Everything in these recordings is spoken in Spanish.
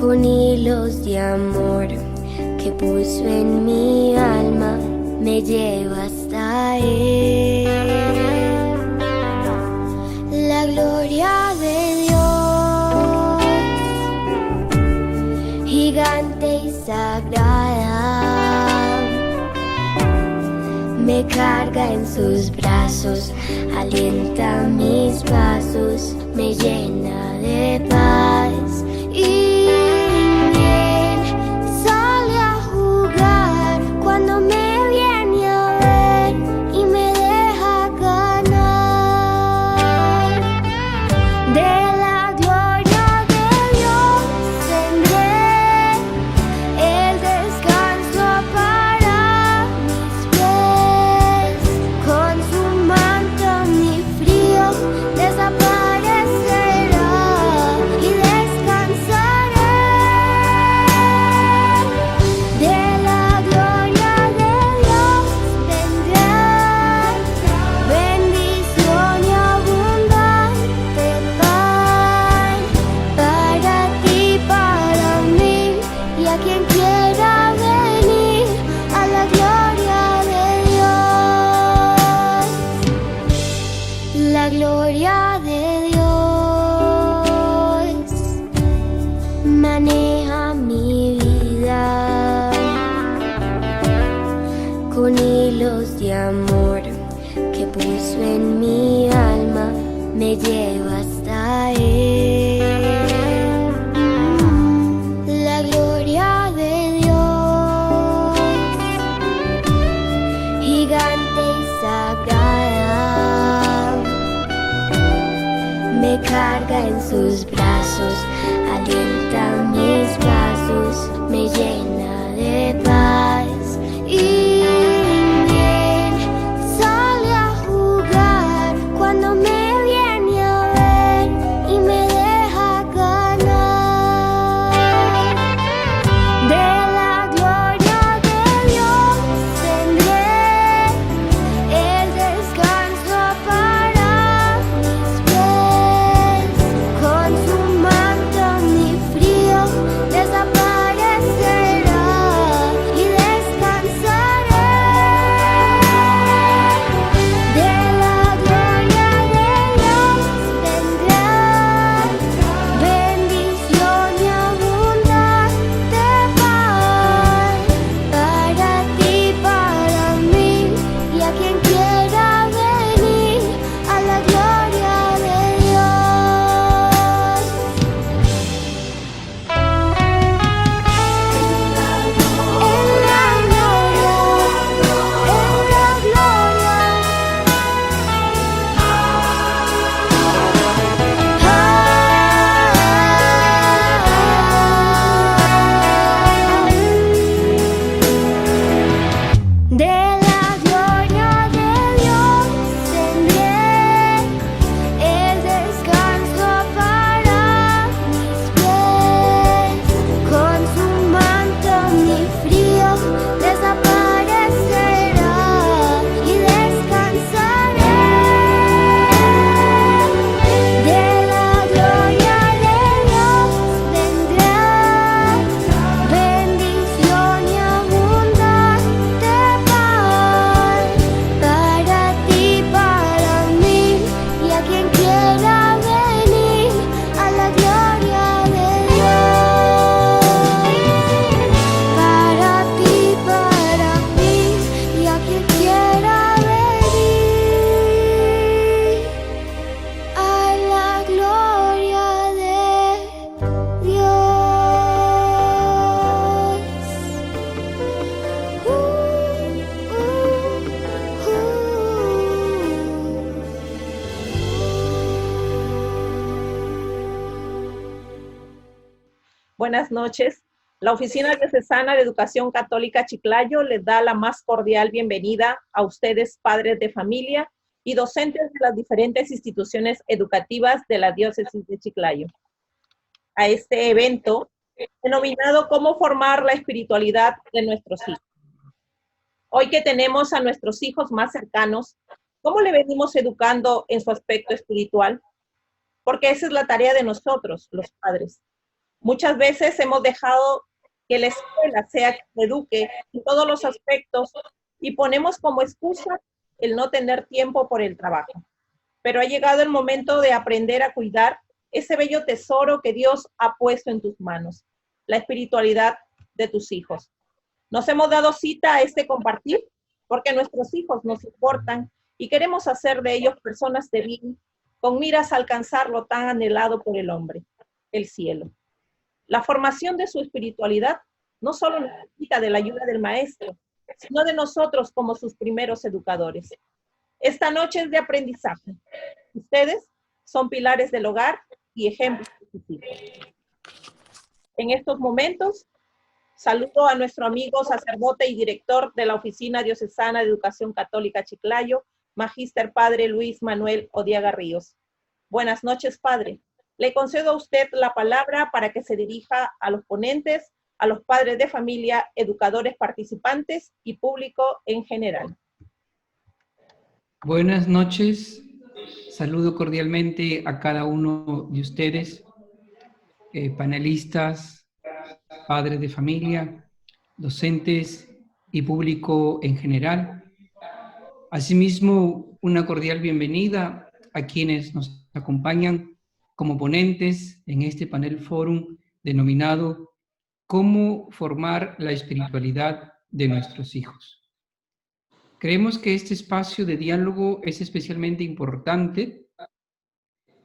con hilos de amor que puso en mi alma, me lleva hasta Él. La gloria de Dios, gigante y sagrada, me carga en sus brazos, alienta mis pasos, me llena de paz. Y él sale a jugar cuando me viene a ver y me deja ganar. De la gloria de Dios tendré el descanso para mis pies. Con su manto mi frío desaparecerá y descansaré. De la gloria de Dios vendrá bendición y abundante pan para ti, para mí y a quien quiera venir a la gloria de Dios. La gloria de Dios maneja mi vida con hilos de amor que puso en mi alma, me lleva hasta Él. La gloria de Dios, gigante y sagrada, me carga en sus brazos, alienta mis pasos, me llena de paz. Y él sale a jugar cuando me viene a ver y me deja ganar. De la gloria de Dios tendré el descanso para mis pies. Con su manto mi frío desaparecerá y descansaré. De la gloria de Dios vendrá bendición y abundante pan para ti, para mí y a quien quiera venir a la gloria de Dios. En la gloria, de la gloria de Dios tendré el descanso para mis pies. Con su manto mi frío desaparecerá y descansaré. De la gloria de Dios vendrá bendición y abundante pan para ti, para mí y a quien quiera venir a la gloria de Dios. Para ti, para mí y a quien quiera venir a la gloria de Buenas noches. La Oficina Diocesana de Educación Católica Chiclayo les da la más cordial bienvenida a ustedes, padres de familia y docentes de las diferentes instituciones educativas de la Diócesis de Chiclayo, a este evento denominado Cómo formar la espiritualidad de nuestros hijos. Hoy que tenemos a nuestros hijos más cercanos, ¿cómo le venimos educando en su aspecto espiritual? Porque esa es la tarea de nosotros, los padres. Muchas veces hemos dejado que la escuela sea que eduque en todos los aspectos y ponemos como excusa el no tener tiempo por el trabajo. Pero ha llegado el momento de aprender a cuidar ese bello tesoro que Dios ha puesto en tus manos, la espiritualidad de tus hijos. Nos hemos dado cita a este compartir porque nuestros hijos nos importan y queremos hacer de ellos personas de bien, con miras a alcanzar lo tan anhelado por el hombre, el cielo. La formación de su espiritualidad no solo necesita de la ayuda del maestro, sino de nosotros como sus primeros educadores. Esta noche es de aprendizaje. Ustedes son pilares del hogar y ejemplos de sus hijos. En estos momentos, saludo a nuestro amigo sacerdote y director de la Oficina Diocesana de Educación Católica Chiclayo, Magíster Padre Luis Manuel Odiaga Ríos. Buenas noches, Padre. Le concedo a usted la palabra para que se dirija a los ponentes, a los padres de familia, educadores participantes y público en general. Buenas noches. Saludo cordialmente a cada uno de ustedes, panelistas, padres de familia, docentes y público en general. Asimismo, una cordial bienvenida a quienes nos acompañan como ponentes en este panel fórum denominado ¿Cómo formar la espiritualidad de nuestros hijos? Creemos que este espacio de diálogo es especialmente importante,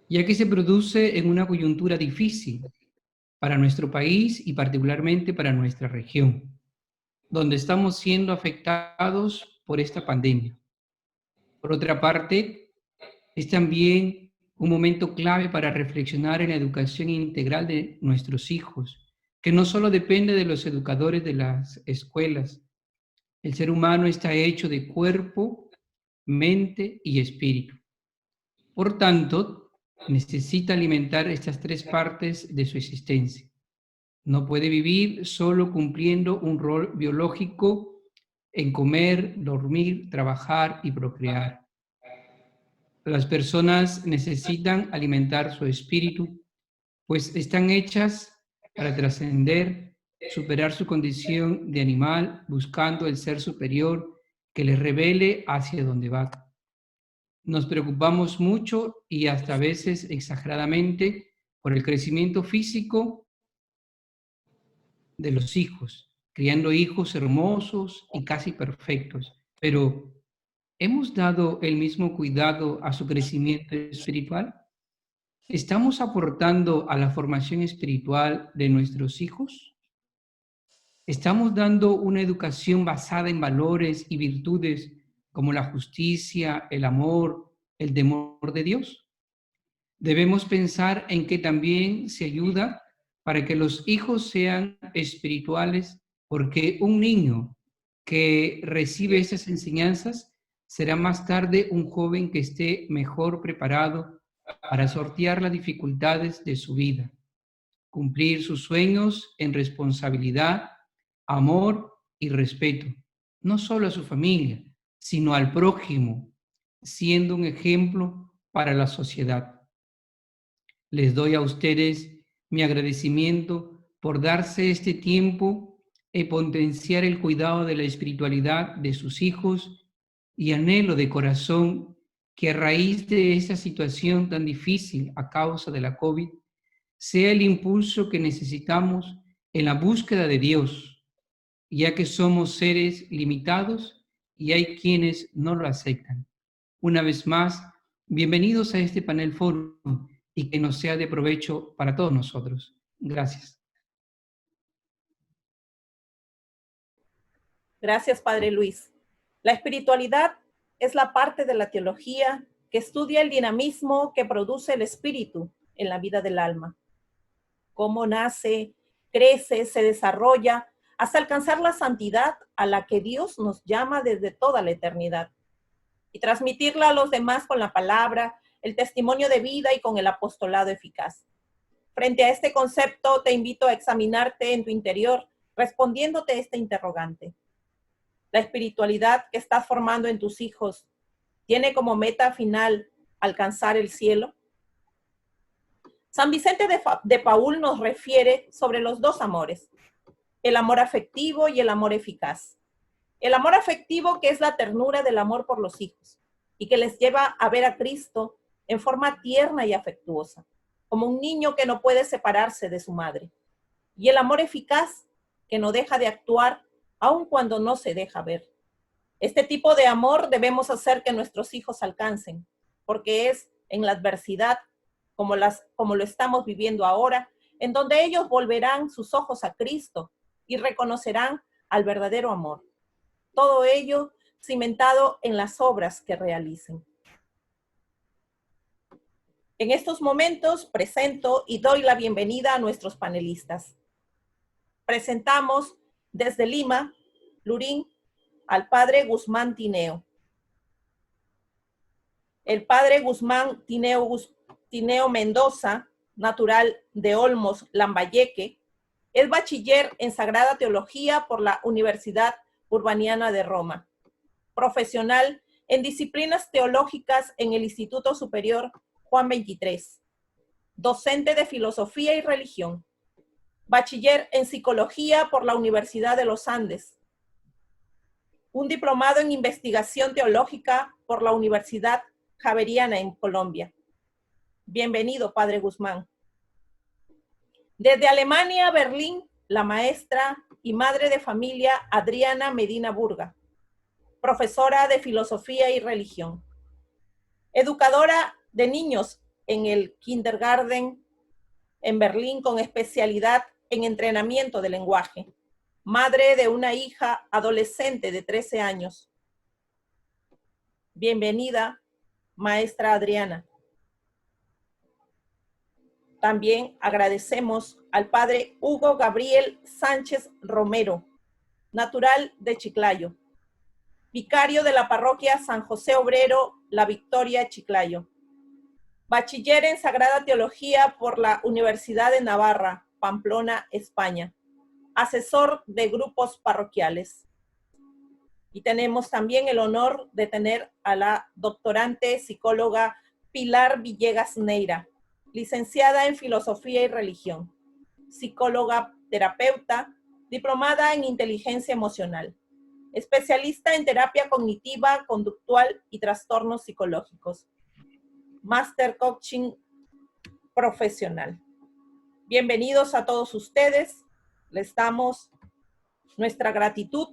ya que se produce en una coyuntura difícil para nuestro país y particularmente para nuestra región, donde estamos siendo afectados por esta pandemia. Por otra parte, es también un momento clave para reflexionar en la educación integral de nuestros hijos, que no solo depende de los educadores de las escuelas. El ser humano está hecho de cuerpo, mente y espíritu. Por tanto, necesita alimentar estas tres partes de su existencia. No puede vivir solo cumpliendo un rol biológico en comer, dormir, trabajar y procrear. Las personas necesitan alimentar su espíritu, pues están hechas para trascender, superar su condición de animal, buscando el ser superior que les revele hacia dónde va. Nos preocupamos mucho y hasta a veces exageradamente por el crecimiento físico de los hijos, criando hijos hermosos y casi perfectos, pero ¿hemos dado el mismo cuidado a su crecimiento espiritual? ¿Estamos aportando a la formación espiritual de nuestros hijos? ¿Estamos dando una educación basada en valores y virtudes como la justicia, el amor, el temor de Dios? Debemos pensar en que también se ayuda para que los hijos sean espirituales, porque un niño que recibe esas enseñanzas será más tarde un joven que esté mejor preparado para sortear las dificultades de su vida, cumplir sus sueños en responsabilidad, amor y respeto, no solo a su familia, sino al prójimo, siendo un ejemplo para la sociedad. Les doy a ustedes mi agradecimiento por darse este tiempo y potenciar el cuidado de la espiritualidad de sus hijos y anhelo de corazón que a raíz de esa situación tan difícil a causa de la COVID sea el impulso que necesitamos en la búsqueda de Dios, ya que somos seres limitados y hay quienes no lo aceptan. Una vez más, bienvenidos a este panel fórum y que nos sea de provecho para todos nosotros. Gracias. Gracias, Padre Luis. La espiritualidad es la parte de la teología que estudia el dinamismo que produce el espíritu en la vida del alma. Cómo nace, crece, se desarrolla hasta alcanzar la santidad a la que Dios nos llama desde toda la eternidad. Y transmitirla a los demás con la palabra, el testimonio de vida y con el apostolado eficaz. Frente a este concepto, te invito a examinarte en tu interior, respondiéndote esta interrogante. ¿La espiritualidad que estás formando en tus hijos tiene como meta final alcanzar el cielo? San Vicente de Paúl nos refiere sobre los dos amores, el amor afectivo y el amor eficaz. El amor afectivo, que es la ternura del amor por los hijos y que les lleva a ver a Cristo en forma tierna y afectuosa, como un niño que no puede separarse de su madre. Y el amor eficaz, que no deja de actuar aun cuando no se deja ver. Este tipo de amor debemos hacer que nuestros hijos alcancen, porque es en la adversidad, como lo estamos viviendo ahora, en donde ellos volverán sus ojos a Cristo y reconocerán al verdadero amor. Todo ello cimentado en las obras que realicen. En estos momentos presento y doy la bienvenida a nuestros panelistas. Presentamos desde Lima, Lurín, al padre Guzmán Tineo. El padre Guzmán Tineo Mendoza, natural de Olmos, Lambayeque, es bachiller en Sagrada Teología por la Universidad Urbaniana de Roma, profesional en disciplinas teológicas en el Instituto Superior Juan 23, docente de Filosofía y Religión, bachiller en Psicología por la Universidad de los Andes, un diplomado en Investigación Teológica por la Universidad Javeriana en Colombia. Bienvenido, padre Guzmán. Desde Alemania, Berlín, la maestra y madre de familia Adriana Medina Burga, profesora de Filosofía y Religión, educadora de niños en el kindergarten en Berlín con especialidad en entrenamiento de lenguaje, madre de una hija adolescente de 13 años. Bienvenida, maestra Adriana. También agradecemos al padre Hugo Gabriel Sánchez Romero, natural de Chiclayo, vicario de la parroquia San José Obrero, La Victoria, Chiclayo, bachiller en Sagrada Teología por la Universidad de Navarra, Pamplona, España, asesor de grupos parroquiales. Y tenemos también el honor de tener a la doctorante psicóloga Pilar Villegas Neira, licenciada en Filosofía y Religión, psicóloga terapeuta, diplomada en Inteligencia Emocional, especialista en terapia cognitiva, conductual y trastornos psicológicos, Master Coaching profesional. Bienvenidos a todos ustedes. Les damos nuestra gratitud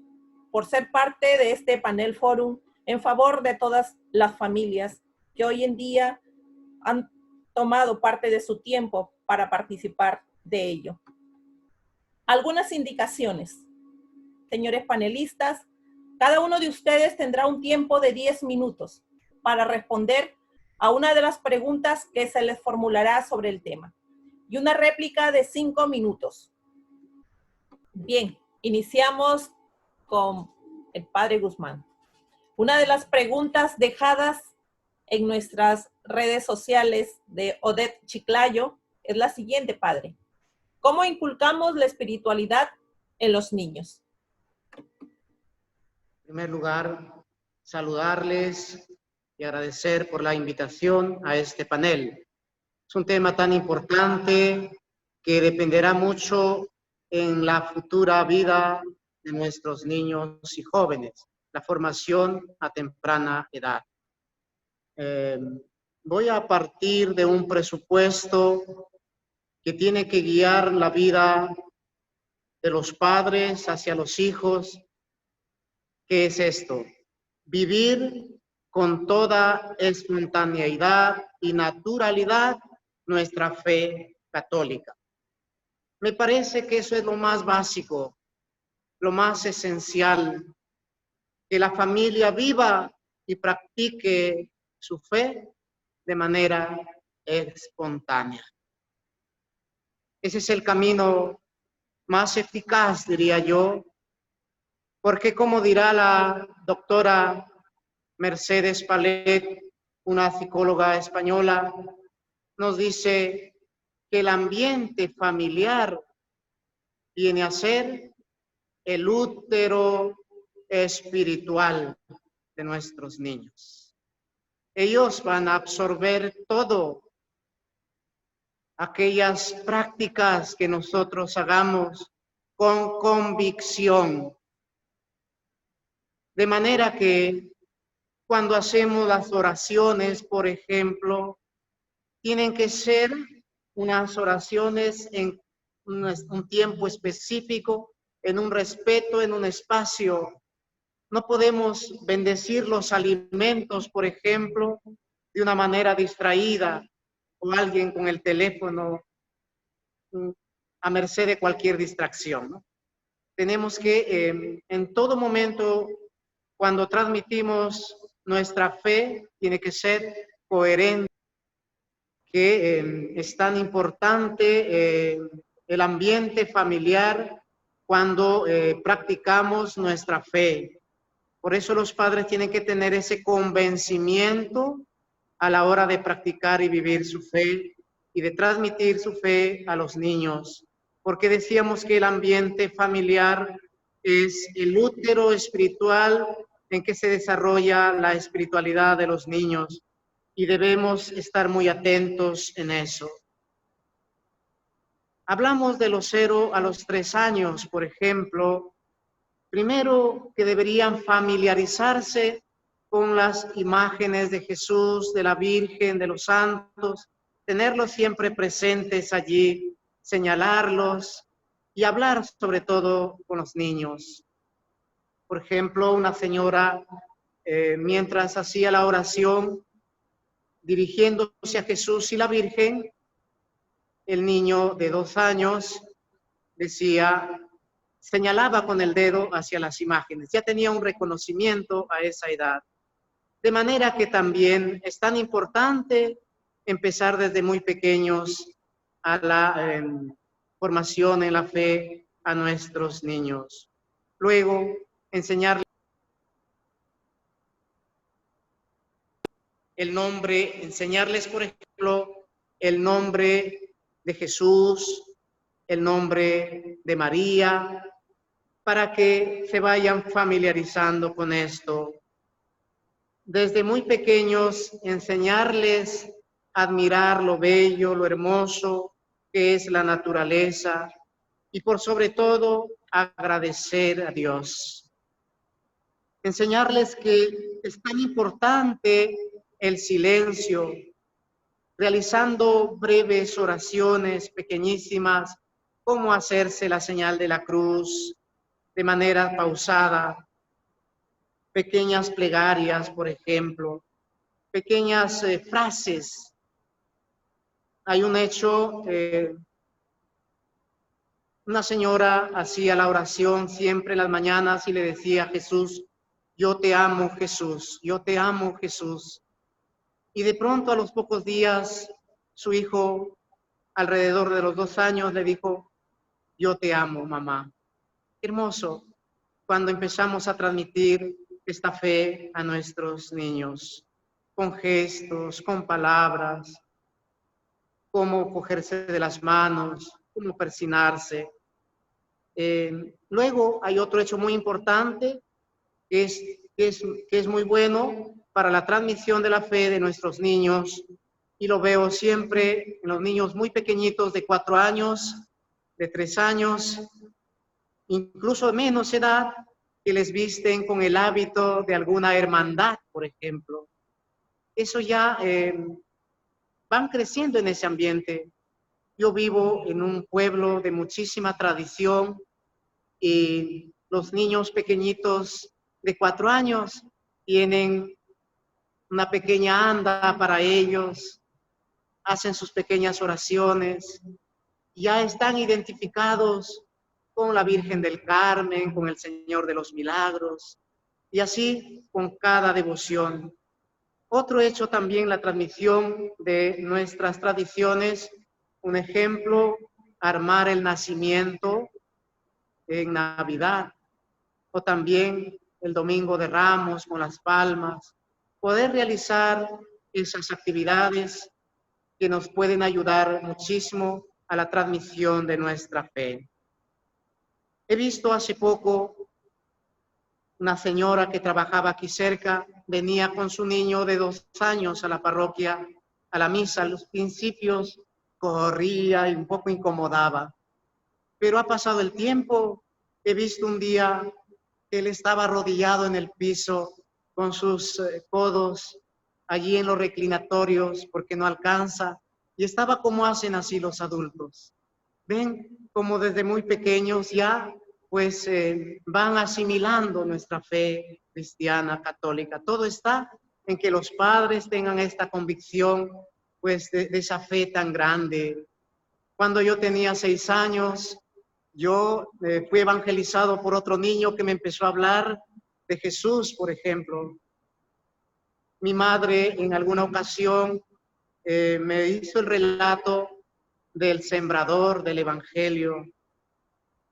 por ser parte de este panel forum en favor de todas las familias que hoy en día han tomado parte de su tiempo para participar de ello. Algunas indicaciones. Señores panelistas, cada uno de ustedes tendrá un tiempo de 10 minutos para responder a una de las preguntas que se les formulará sobre el tema y una réplica de 5 minutos. Bien, iniciamos con el padre Guzmán. Una de las preguntas dejadas en nuestras redes sociales de Odette Chiclayo es la siguiente, padre. ¿Cómo inculcamos la espiritualidad en los niños? En primer lugar, saludarles y agradecer por la invitación a este panel. Es un tema tan importante que dependerá mucho en la futura vida de nuestros niños y jóvenes, la formación a temprana edad. Voy a partir de un presupuesto que tiene que guiar la vida de los padres hacia los hijos. ¿Qué es esto? Vivir con toda espontaneidad y naturalidad nuestra fe católica. Me parece que eso es lo más básico, lo más esencial, que la familia viva y practique su fe de manera espontánea. Ese es el camino más eficaz, diría yo, porque como dirá la doctora Mercedes Palet, una psicóloga española, nos dice que el ambiente familiar viene a ser el útero espiritual de nuestros niños. Ellos van a absorber todo aquellas prácticas que nosotros hagamos con convicción. De manera que cuando hacemos las oraciones, por ejemplo, tienen que ser unas oraciones en un tiempo específico, en un respeto, en un espacio. No podemos bendecir los alimentos, por ejemplo, de una manera distraída, o alguien con el teléfono a merced de cualquier distracción, ¿no? Tenemos que en todo momento, cuando transmitimos nuestra fe, tiene que ser coherente, que es tan importante el ambiente familiar cuando practicamos nuestra fe. Por eso los padres tienen que tener ese convencimiento a la hora de practicar y vivir su fe y de transmitir su fe a los niños, porque decíamos que el ambiente familiar es el útero espiritual en que se desarrolla la espiritualidad de los niños y debemos estar muy atentos en eso. Hablamos de los 0 a los 3 años, por ejemplo. Primero, que deberían familiarizarse con las imágenes de Jesús, de la Virgen, de los santos, tenerlos siempre presentes allí, señalarlos y hablar sobre todo con los niños. Por ejemplo, una señora, mientras hacía la oración, dirigiéndose a Jesús y la Virgen, el niño de 2 años decía, señalaba con el dedo hacia las imágenes. Ya tenía un reconocimiento a esa edad. De manera que también es tan importante empezar desde muy pequeños a la formación en la fe a nuestros niños. Luego, enseñarles el nombre, enseñarles, por ejemplo, el nombre de Jesús, el nombre de María, para que se vayan familiarizando con esto. Desde muy pequeños, enseñarles a admirar lo bello, lo hermoso que es la naturaleza y por sobre todo agradecer a Dios. Enseñarles que es tan importante el silencio, realizando breves oraciones pequeñísimas, como hacerse la señal de la cruz de manera pausada, pequeñas plegarias, por ejemplo, pequeñas frases. Hay un hecho, una señora hacía la oración siempre en las mañanas y le decía a Jesús, yo te amo Jesús, yo te amo Jesús. Y de pronto a los pocos días su hijo, alrededor de los 2 años, le dijo, yo te amo mamá. Hermoso cuando empezamos a transmitir esta fe a nuestros niños, con gestos, con palabras, cómo cogerse de las manos, cómo persignarse. Luego hay otro hecho muy importante que es muy bueno para la transmisión de la fe de nuestros niños, y lo veo siempre en los niños muy pequeñitos de 4 años, de 3 años, incluso de menos edad, que les visten con el hábito de alguna hermandad, por ejemplo. Eso ya van creciendo en ese ambiente. Yo vivo en un pueblo de muchísima tradición y los niños pequeñitos de 4 años tienen una pequeña anda para ellos, hacen sus pequeñas oraciones, ya están identificados con la Virgen del Carmen, con el Señor de los Milagros, y así con cada devoción. Otro hecho también, la transmisión de nuestras tradiciones, un ejemplo, armar el nacimiento en Navidad, o también el Domingo de Ramos con las palmas, poder realizar esas actividades que nos pueden ayudar muchísimo a la transmisión de nuestra fe. He visto hace poco una señora que trabajaba aquí cerca, venía con su niño de 2 años a la parroquia, a la misa, a los principios corría y un poco incomodaba. Pero ha pasado el tiempo, he visto un día que él estaba arrodillado en el piso con sus codos allí en los reclinatorios porque no alcanza, y estaba como hacen así los adultos. Ven, como desde muy pequeños ya pues van asimilando nuestra fe cristiana, católica. Todo está en que los padres tengan esta convicción pues de esa fe tan grande. Cuando yo tenía 6 años, yo fui evangelizado por otro niño que me empezó a hablar de Jesús, por ejemplo. Mi madre en alguna ocasión me hizo el relato del sembrador, del evangelio.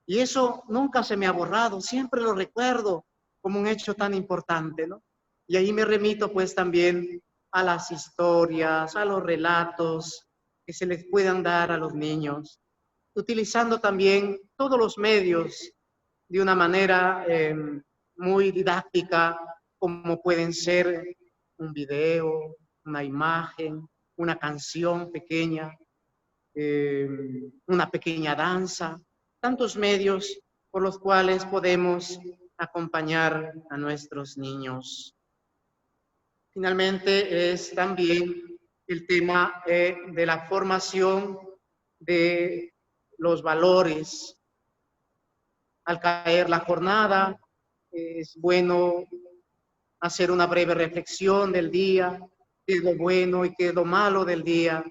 Y eso nunca se me ha borrado, siempre lo recuerdo como un hecho tan importante, ¿no? Y ahí me remito pues también a las historias, a los relatos que se les puedan dar a los niños, utilizando también todos los medios de una manera muy didáctica, como pueden ser un video, una imagen, una canción pequeña, una pequeña danza, tantos medios por los cuales podemos acompañar a nuestros niños. Finalmente es también el tema de la formación de los valores. Al caer la jornada, es bueno hacer una breve reflexión del día, qué es lo bueno y qué es lo malo del día,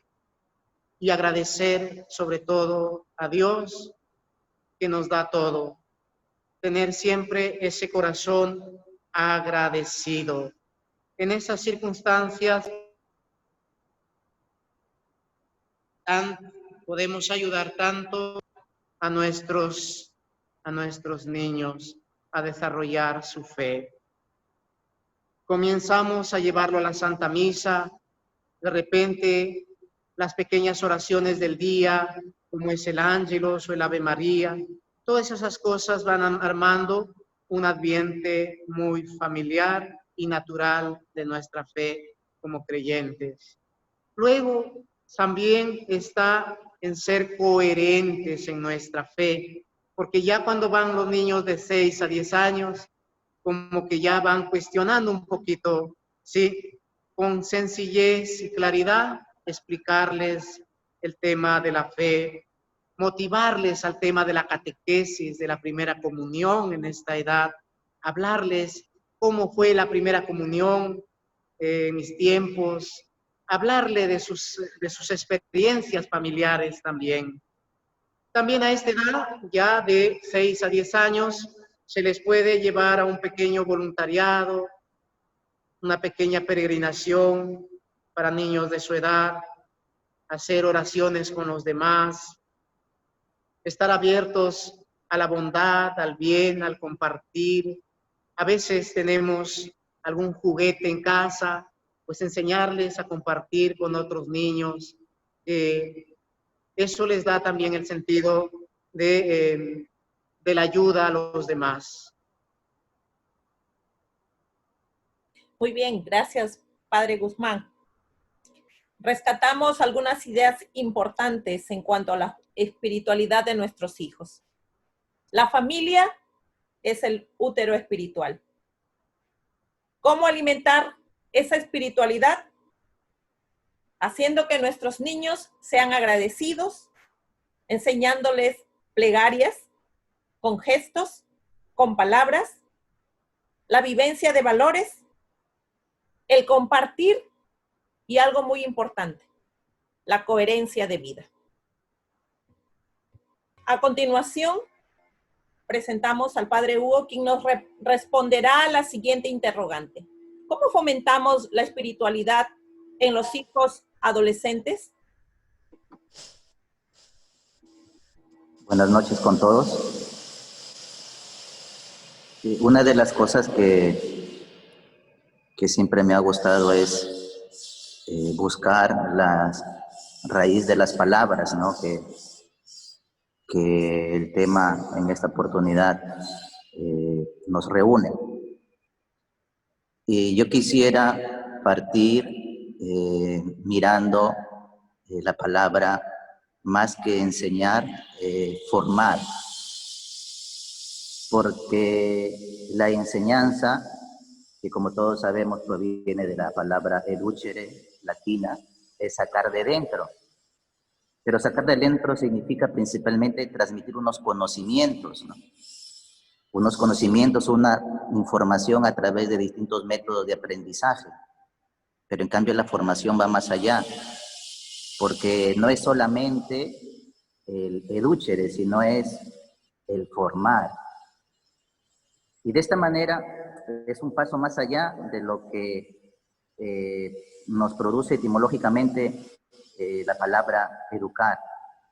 y agradecer sobre todo a Dios que nos da todo. Tener siempre ese corazón agradecido. En esas circunstancias podemos ayudar tanto a nuestros niños a desarrollar su fe. Comenzamos a llevarlo a la Santa Misa, de repente las pequeñas oraciones del día, como es el Ángelus o el Ave María, todas esas cosas van armando un ambiente muy familiar y natural de nuestra fe como creyentes. Luego, también está en ser coherentes en nuestra fe, porque ya cuando van los niños de 6 a 10 años, como que ya van cuestionando un poquito, ¿sí? Con sencillez y claridad, explicarles el tema de la fe, motivarles al tema de la catequesis, de la primera comunión en esta edad, hablarles cómo fue la primera comunión en mis tiempos, hablarle de sus experiencias familiares también. También a esta edad, ya de 6 a 10 años, se les puede llevar a un pequeño voluntariado, una pequeña peregrinación para niños de su edad, hacer oraciones con los demás, estar abiertos a la bondad, al bien, al compartir. A veces tenemos algún juguete en casa, pues enseñarles a compartir con otros niños. Eso les da también el sentido de la ayuda a los demás. Muy bien, gracias, Padre Guzmán. Rescatamos algunas ideas importantes en cuanto a la espiritualidad de nuestros hijos. La familia es el útero espiritual. ¿Cómo alimentar esa espiritualidad? Haciendo que nuestros niños sean agradecidos, enseñándoles plegarias, con gestos, con palabras, la vivencia de valores, el compartir y algo muy importante, la coherencia de vida. A continuación, presentamos al Padre Hugo, quien nos responderá a la siguiente interrogante. ¿Cómo fomentamos la espiritualidad en los hijos adolescentes? Buenas noches con todos. Una de las cosas que siempre me ha gustado es buscar la raíz de las palabras, ¿no? Que el tema en esta oportunidad nos reúne. Y yo quisiera partir mirando la palabra más que enseñar, formar, porque la enseñanza, que como todos sabemos proviene de la palabra educere, latina, es sacar de dentro. Pero sacar de dentro significa principalmente transmitir unos conocimientos, ¿no? Unos conocimientos, una información a través de distintos métodos de aprendizaje. Pero en cambio la formación va más allá, porque no es solamente el educere, sino es el formar. Y de esta manera es un paso más allá de lo que nos produce etimológicamente la palabra educar,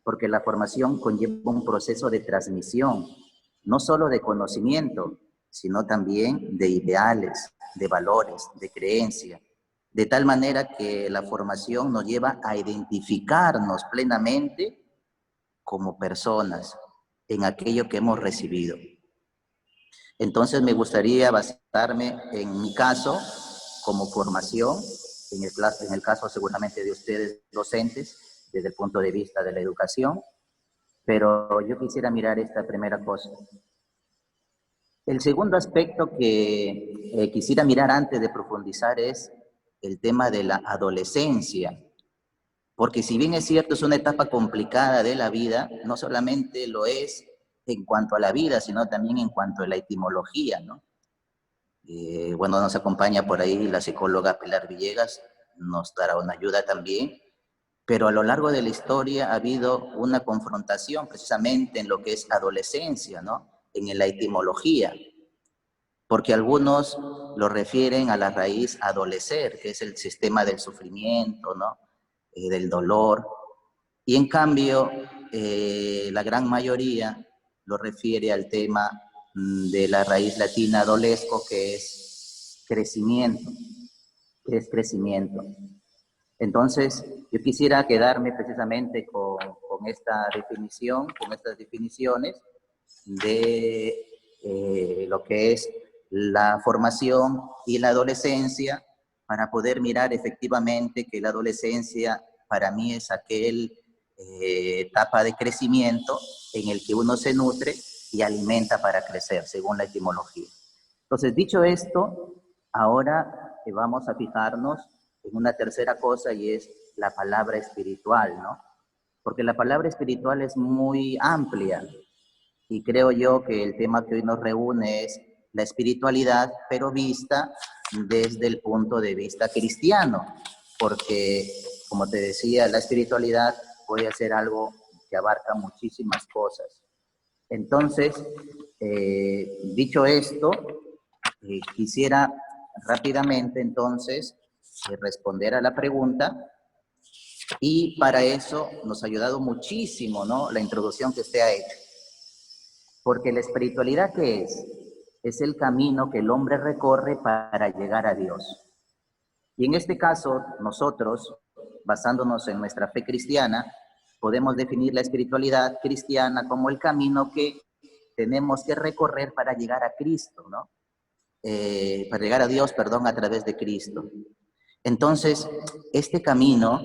porque la formación conlleva un proceso de transmisión, no solo de conocimiento, sino también de ideales, de valores, de creencia, de tal manera que la formación nos lleva a identificarnos plenamente como personas en aquello que hemos recibido. Entonces me gustaría basarme en mi caso como formación, en el caso seguramente de ustedes docentes, desde el punto de vista de la educación, pero yo quisiera mirar esta primera cosa. El segundo aspecto que quisiera mirar antes de profundizar es el tema de la adolescencia, porque si bien es cierto es una etapa complicada de la vida, no solamente lo es en cuanto a la vida, sino también en cuanto a la etimología, ¿no? Bueno, nos acompaña por ahí la psicóloga Pilar Villegas, nos dará una ayuda también, pero a lo largo de la historia ha habido una confrontación precisamente en lo que es adolescencia, ¿no? En la etimología, porque algunos lo refieren a la raíz adolecer, que es el sistema del sufrimiento, ¿no? Del dolor, y en cambio la gran mayoría lo refiere al tema de la raíz latina adolesco, que es crecimiento, Entonces, yo quisiera quedarme precisamente con esta definición, con estas definiciones de lo que es la formación y la adolescencia, para poder mirar efectivamente que la adolescencia para mí es aquel etapa de crecimiento en el que uno se nutre y alimenta para crecer, según la etimología. Entonces, dicho esto, ahora vamos a fijarnos en una tercera cosa, y es la palabra espiritual, ¿no? Porque la palabra espiritual es muy amplia, y creo yo que el tema que hoy nos reúne es la espiritualidad, pero vista desde el punto de vista cristiano, porque, como te decía, la espiritualidad puede ser algo que abarca muchísimas cosas. Entonces, dicho esto, quisiera rápidamente entonces responder a la pregunta, y para eso nos ha ayudado muchísimo, ¿no?, la introducción que usted ha hecho. Porque la espiritualidad, ¿qué es? Es el camino que el hombre recorre para llegar a Dios. Y en este caso, nosotros, basándonos en nuestra fe cristiana, podemos definir la espiritualidad cristiana como el camino que tenemos que recorrer para llegar a Cristo, ¿no? Para llegar a Dios, perdón, a través de Cristo. Entonces, este camino,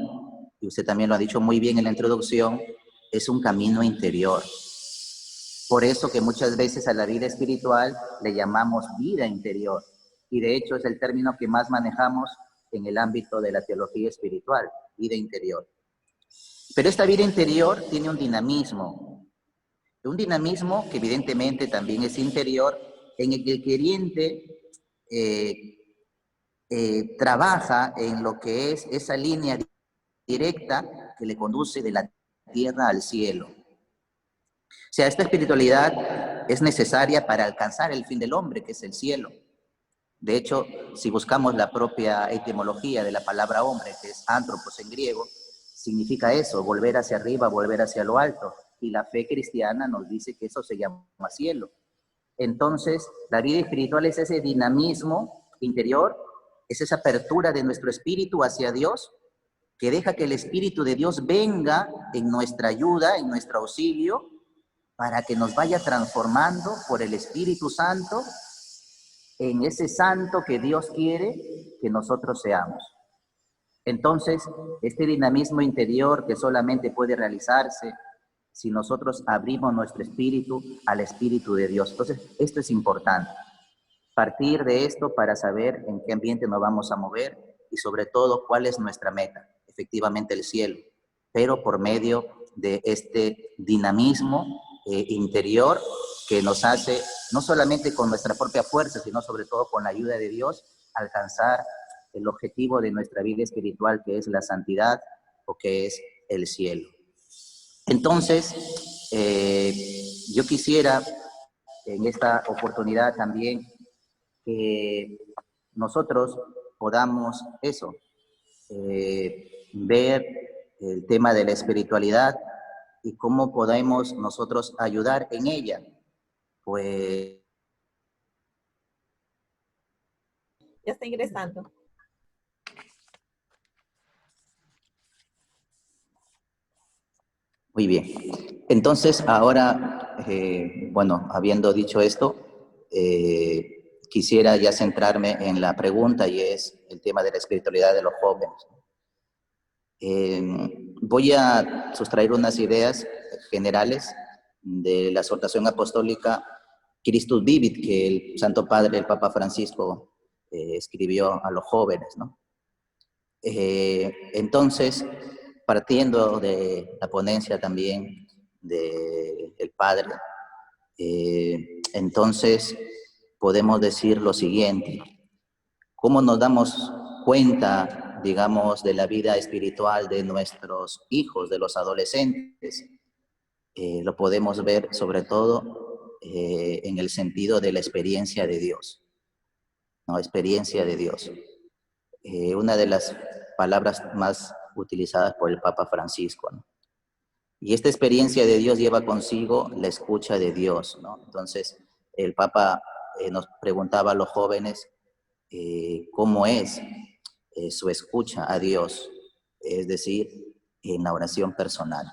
y usted también lo ha dicho muy bien en la introducción, es un camino interior. Por eso que muchas veces a la vida espiritual le llamamos vida interior, y de hecho es el término que más manejamos en el ámbito de la teología espiritual, vida interior. Pero esta vida interior tiene un dinamismo que evidentemente también es interior, en el que el creyente trabaja en lo que es esa línea directa que le conduce de la tierra al cielo. O sea, esta espiritualidad es necesaria para alcanzar el fin del hombre, que es el cielo. De hecho, si buscamos la propia etimología de la palabra hombre, que es antropos en griego, significa eso, volver hacia arriba, volver hacia lo alto. Y la fe cristiana nos dice que eso se llama cielo. Entonces, la vida espiritual es ese dinamismo interior, es esa apertura de nuestro espíritu hacia Dios, que deja que el Espíritu de Dios venga en nuestra ayuda, en nuestro auxilio, para que nos vaya transformando por el Espíritu Santo en ese santo que Dios quiere que nosotros seamos. Entonces, este dinamismo interior que solamente puede realizarse si nosotros abrimos nuestro espíritu al Espíritu de Dios. Entonces, esto es importante. Partir de esto para saber en qué ambiente nos vamos a mover y sobre todo cuál es nuestra meta, efectivamente el cielo, pero por medio de este dinamismo interior que nos hace, no solamente con nuestra propia fuerza, sino sobre todo con la ayuda de Dios, alcanzar el objetivo de nuestra vida espiritual, que es la santidad o que es el cielo. Entonces, yo quisiera en esta oportunidad también que nosotros podamos eso, ver el tema de la espiritualidad y cómo podemos nosotros ayudar en ella. Pues Ya está ingresando. muy bien. Entonces, ahora, bueno, habiendo dicho esto, quisiera ya centrarme en la pregunta y es el tema de la espiritualidad de los jóvenes. Voy a sustraer unas ideas generales de la exhortación apostólica Christus Vivit, que el Santo Padre, el Papa Francisco, escribió a los jóvenes, ¿no? Entonces, partiendo de la ponencia también del Padre, entonces podemos decir lo siguiente: ¿cómo nos damos cuenta, digamos, de la vida espiritual de nuestros hijos, de los adolescentes? Lo podemos ver sobre todo en el sentido de la experiencia de Dios, ¿no? Experiencia de Dios. Una de las palabras más utilizadas por el Papa Francisco, ¿no? Y esta experiencia de Dios lleva consigo la escucha de Dios, ¿no? Entonces, el Papa nos preguntaba a los jóvenes cómo es su escucha a Dios, es decir, en la oración personal.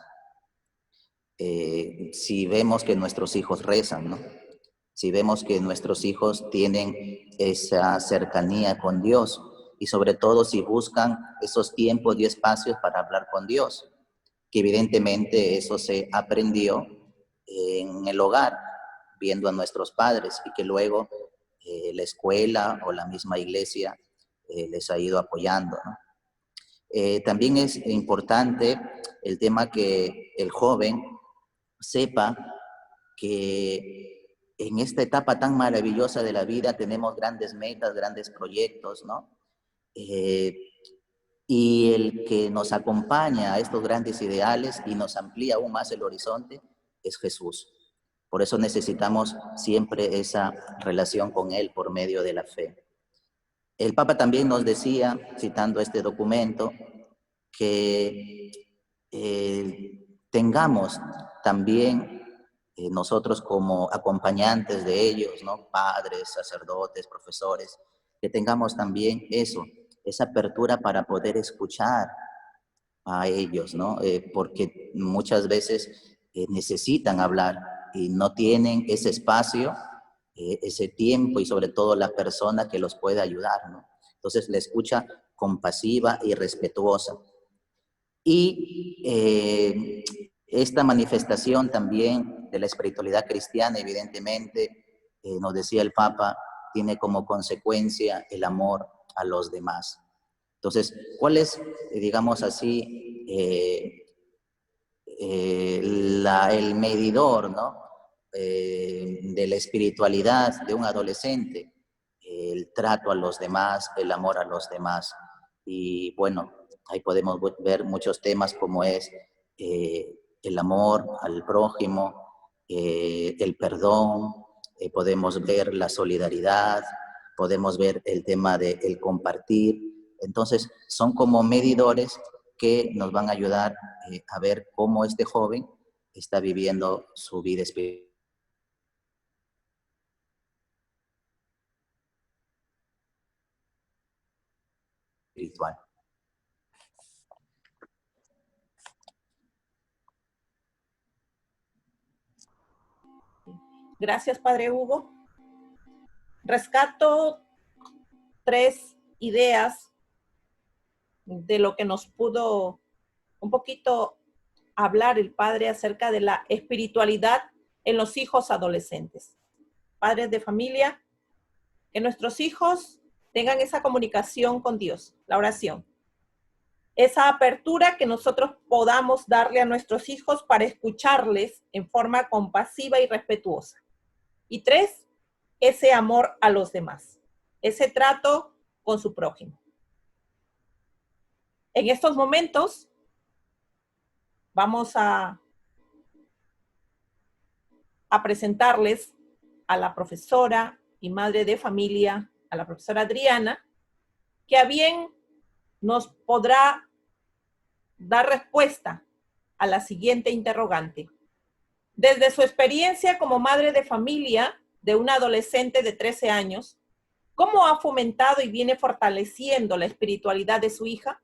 Si vemos que nuestros hijos rezan, ¿no? Si vemos que nuestros hijos tienen esa cercanía con Dios y sobre todo si buscan esos tiempos y espacios para hablar con Dios, que evidentemente eso se aprendió en el hogar, viendo a nuestros padres y que luego la escuela o la misma iglesia les ha ido apoyando, ¿no? También es importante el tema que el joven sepa que en esta etapa tan maravillosa de la vida tenemos grandes metas, grandes proyectos, ¿no? Y el que nos acompaña a estos grandes ideales y nos amplía aún más el horizonte es Jesús. Por eso necesitamos siempre esa relación con Él por medio de la fe. El Papa también nos decía, citando este documento, que tengamos también nosotros como acompañantes de ellos, ¿no? Padres, sacerdotes, profesores, que tengamos también eso, esa apertura para poder escuchar a ellos, ¿no? Porque muchas veces necesitan hablar y no tienen ese espacio, ese tiempo y sobre todo la persona que los puede ayudar, ¿no? Entonces la escucha compasiva y respetuosa. Y esta manifestación también de la espiritualidad cristiana, evidentemente, nos decía el Papa, tiene como consecuencia el amor a los demás. Entonces, ¿cuál es, digamos así, el medidor, ¿no? De la espiritualidad de un adolescente? El trato a los demás, el amor a los demás. Y bueno, ahí podemos ver muchos temas como es el amor al prójimo, el perdón, podemos ver la solidaridad, podemos ver el tema del compartir. Entonces, son como medidores que nos van a ayudar a ver cómo este joven está viviendo su vida espiritual. Gracias, Padre Hugo. Rescato 3 ideas de lo que nos pudo un poquito hablar el padre acerca de la espiritualidad en los hijos adolescentes. Padres de familia, que nuestros hijos tengan esa comunicación con Dios, la oración. Esa apertura que nosotros podamos darle a nuestros hijos para escucharles en forma compasiva y respetuosa. Y 3, ese amor a los demás, ese trato con su prójimo. En estos momentos vamos a presentarles a la profesora y madre de familia, a la profesora Adriana, que a bien nos podrá dar respuesta a la siguiente interrogante. Desde su experiencia como madre de familia de una adolescente de 13 años, ¿cómo ha fomentado y viene fortaleciendo la espiritualidad de su hija?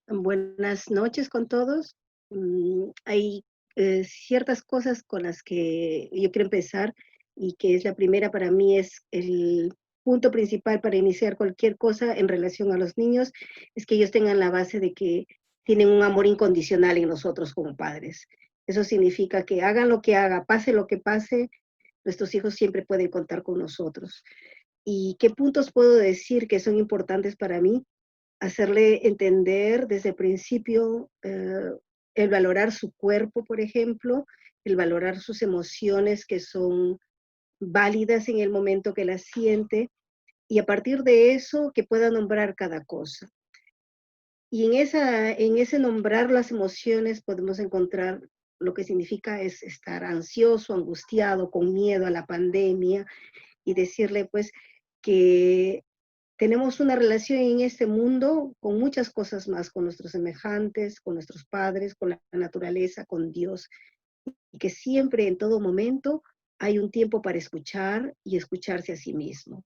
Buenas noches con todos. Hay ciertas cosas con las que yo quiero empezar y que es la primera para mí, es el punto principal para iniciar cualquier cosa en relación a los niños, es que ellos tengan la base de que tienen un amor incondicional en nosotros como padres. Eso significa que hagan lo que haga, pase lo que pase, nuestros hijos siempre pueden contar con nosotros. ¿Y qué puntos puedo decir que son importantes para mí? Hacerle entender desde el principio el valorar su cuerpo, por ejemplo, el valorar sus emociones que son válidas en el momento que las siente, y a partir de eso que pueda nombrar cada cosa. Y en ese nombrar las emociones podemos encontrar lo que significa es estar ansioso, angustiado, con miedo a la pandemia, y decirle pues que tenemos una relación en este mundo con muchas cosas más, con nuestros semejantes, con nuestros padres, con la naturaleza, con Dios, y que siempre, en todo momento, hay un tiempo para escuchar y escucharse a sí mismo.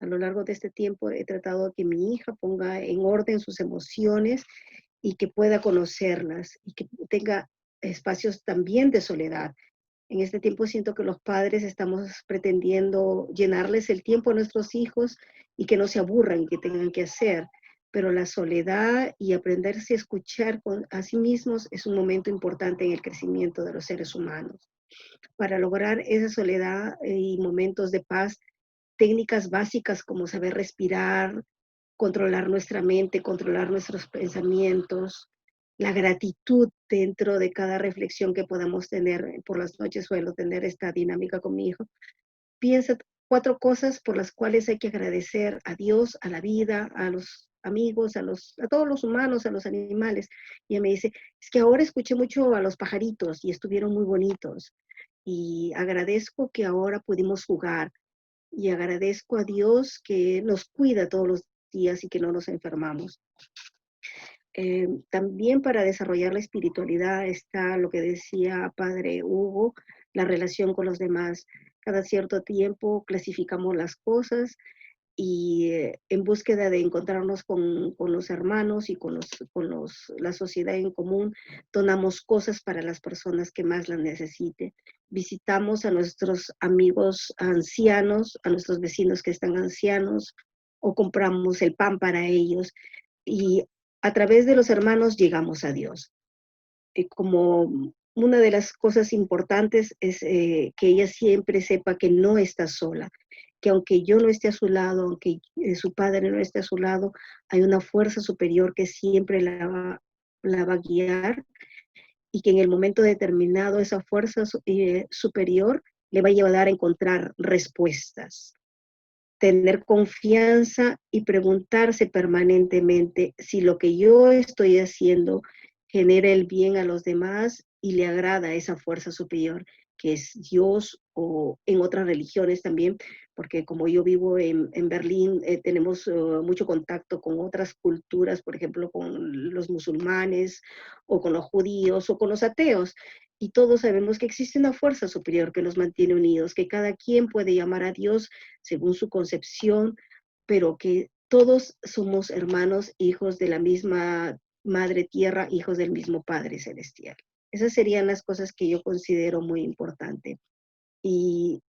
A lo largo de este tiempo he tratado de que mi hija ponga en orden sus emociones y que pueda conocerlas y que tenga espacios también de soledad. En este tiempo siento que los padres estamos pretendiendo llenarles el tiempo a nuestros hijos y que no se aburran y que tengan que hacer, pero la soledad y aprenderse a escuchar a sí mismos es un momento importante en el crecimiento de los seres humanos. Para lograr esa soledad y momentos de paz, técnicas básicas como saber respirar, controlar nuestra mente, controlar nuestros pensamientos, la gratitud dentro de cada reflexión que podamos tener. Por las noches suelo tener esta dinámica con mi hijo. Piensa 4 cosas por las cuales hay que agradecer a Dios, a la vida, a los amigos, a todos los humanos, a los animales. Y ella me dice, es que ahora escuché mucho a los pajaritos y estuvieron muy bonitos. Y agradezco que ahora pudimos jugar. Y agradezco a Dios que nos cuida todos los días y que no nos enfermamos. También para desarrollar la espiritualidad está lo que decía Padre Hugo, la relación con los demás. Cada cierto tiempo clasificamos las cosas y en búsqueda de encontrarnos con los hermanos y con la sociedad en común, donamos cosas para las personas que más las necesiten. Visitamos a nuestros amigos ancianos, a nuestros vecinos que están ancianos, o compramos el pan para ellos. Y a través de los hermanos llegamos a Dios. Como una de las cosas importantes es que ella siempre sepa que no está sola, que aunque yo no esté a su lado, aunque su padre no esté a su lado, hay una fuerza superior que siempre la va a guiar, y que en el momento determinado esa fuerza superior le va a llevar a encontrar respuestas. Tener confianza y preguntarse permanentemente si lo que yo estoy haciendo genera el bien a los demás y le agrada a esa fuerza superior, que es Dios, o en otras religiones también, porque como yo vivo en Berlín, tenemos mucho contacto con otras culturas, por ejemplo, con los musulmanes, o con los judíos, o con los ateos, y todos sabemos que existe una fuerza superior que nos mantiene unidos, que cada quien puede llamar a Dios según su concepción, pero que todos somos hermanos, hijos de la misma Madre Tierra, hijos del mismo Padre Celestial. Esas serían las cosas que yo considero muy importantes. Y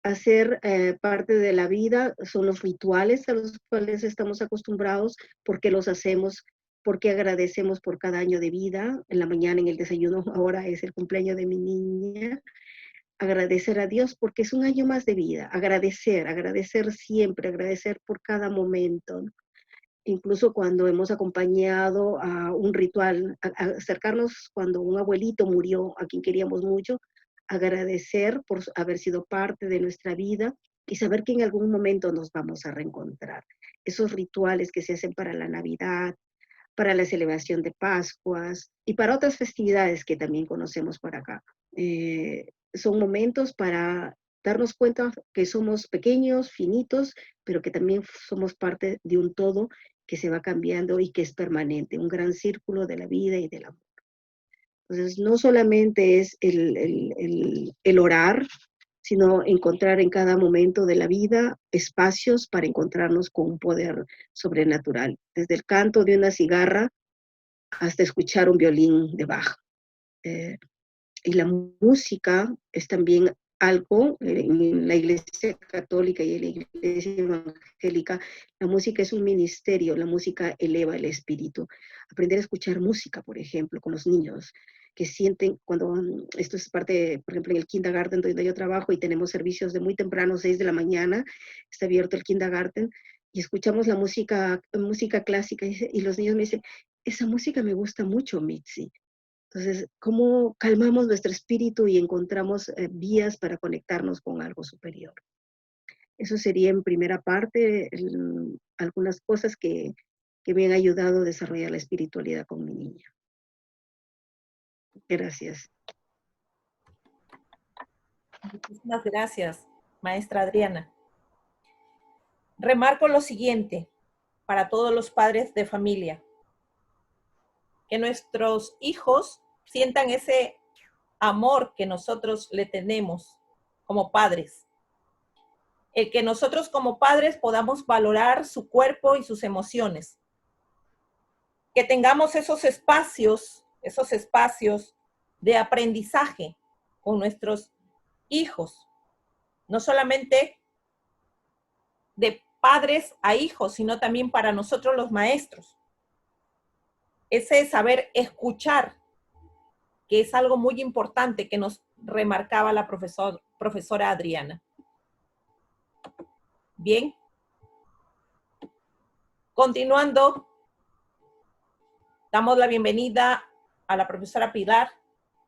hacer parte de la vida son los rituales a los cuales estamos acostumbrados, porque los hacemos, porque agradecemos por cada año de vida. En la mañana en el desayuno, ahora es el cumpleaños de mi niña. Agradecer a Dios porque es un año más de vida. Agradecer siempre, agradecer por cada momento. Incluso cuando hemos acompañado a un ritual, acercarnos cuando un abuelito murió, a quien queríamos mucho, agradecer por haber sido parte de nuestra vida y saber que en algún momento nos vamos a reencontrar. Esos rituales que se hacen para la Navidad, para la celebración de Pascuas y para otras festividades que también conocemos por acá. Son momentos para darnos cuenta que somos pequeños, finitos, pero que también somos parte de un todo que se va cambiando y que es permanente, un gran círculo de la vida y del amor. Entonces, no solamente es el orar, sino encontrar en cada momento de la vida espacios para encontrarnos con un poder sobrenatural, desde el canto de una cigarra hasta escuchar un violín de Bach. Y la música es también algo, en la Iglesia Católica y en la Iglesia Evangélica, la música es un ministerio, la música eleva el espíritu. Aprender a escuchar música, por ejemplo, con los niños, que sienten cuando, esto es parte, por ejemplo, en el kindergarten donde yo trabajo y tenemos servicios de muy temprano, 6 de la mañana, está abierto el kindergarten, y escuchamos la música clásica, y los niños me dicen, esa música me gusta mucho, Mitzi. Entonces, ¿cómo calmamos nuestro espíritu y encontramos vías para conectarnos con algo superior? Eso sería en primera parte algunas cosas que me han ayudado a desarrollar la espiritualidad con mi niña. Gracias. Muchísimas gracias, maestra Adriana. Remarco lo siguiente para todos los padres de familia: que nuestros hijos sientan ese amor que nosotros le tenemos como padres. El que nosotros como padres podamos valorar su cuerpo y sus emociones. Que tengamos esos espacios de aprendizaje con nuestros hijos. No solamente de padres a hijos, sino también para nosotros los maestros. Ese saber escuchar, que es algo muy importante que nos remarcaba la profesora Adriana. Bien. Continuando, damos la bienvenida a la profesora Pilar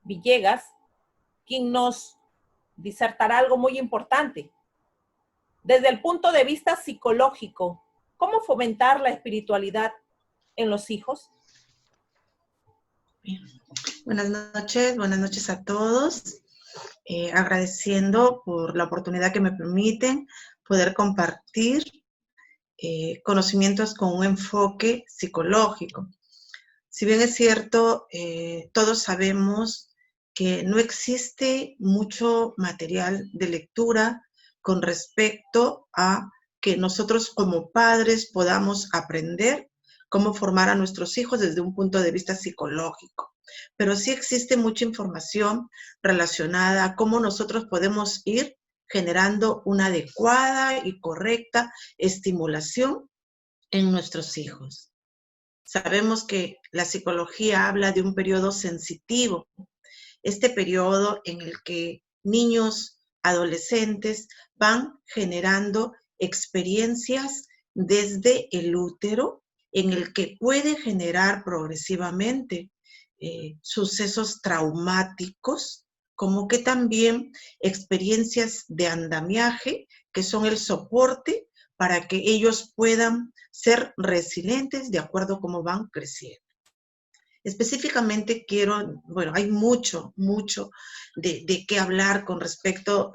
Villegas, quien nos disertará algo muy importante. Desde el punto de vista psicológico, ¿cómo fomentar la espiritualidad en los hijos? Bien. Buenas noches a todos. Agradeciendo por la oportunidad que me permiten poder compartir conocimientos con un enfoque psicológico. Si bien es cierto, todos sabemos que no existe mucho material de lectura con respecto a que nosotros como padres podamos aprender cómo formar a nuestros hijos desde un punto de vista psicológico. Pero sí existe mucha información relacionada a cómo nosotros podemos ir generando una adecuada y correcta estimulación en nuestros hijos. Sabemos que la psicología habla de un periodo sensitivo, este periodo en el que niños, adolescentes van generando experiencias desde el útero, en el que puede generar progresivamente sucesos traumáticos, como que también experiencias de andamiaje, que son el soporte para que ellos puedan ser resilientes de acuerdo a cómo van creciendo. Específicamente hay mucho de qué hablar con respecto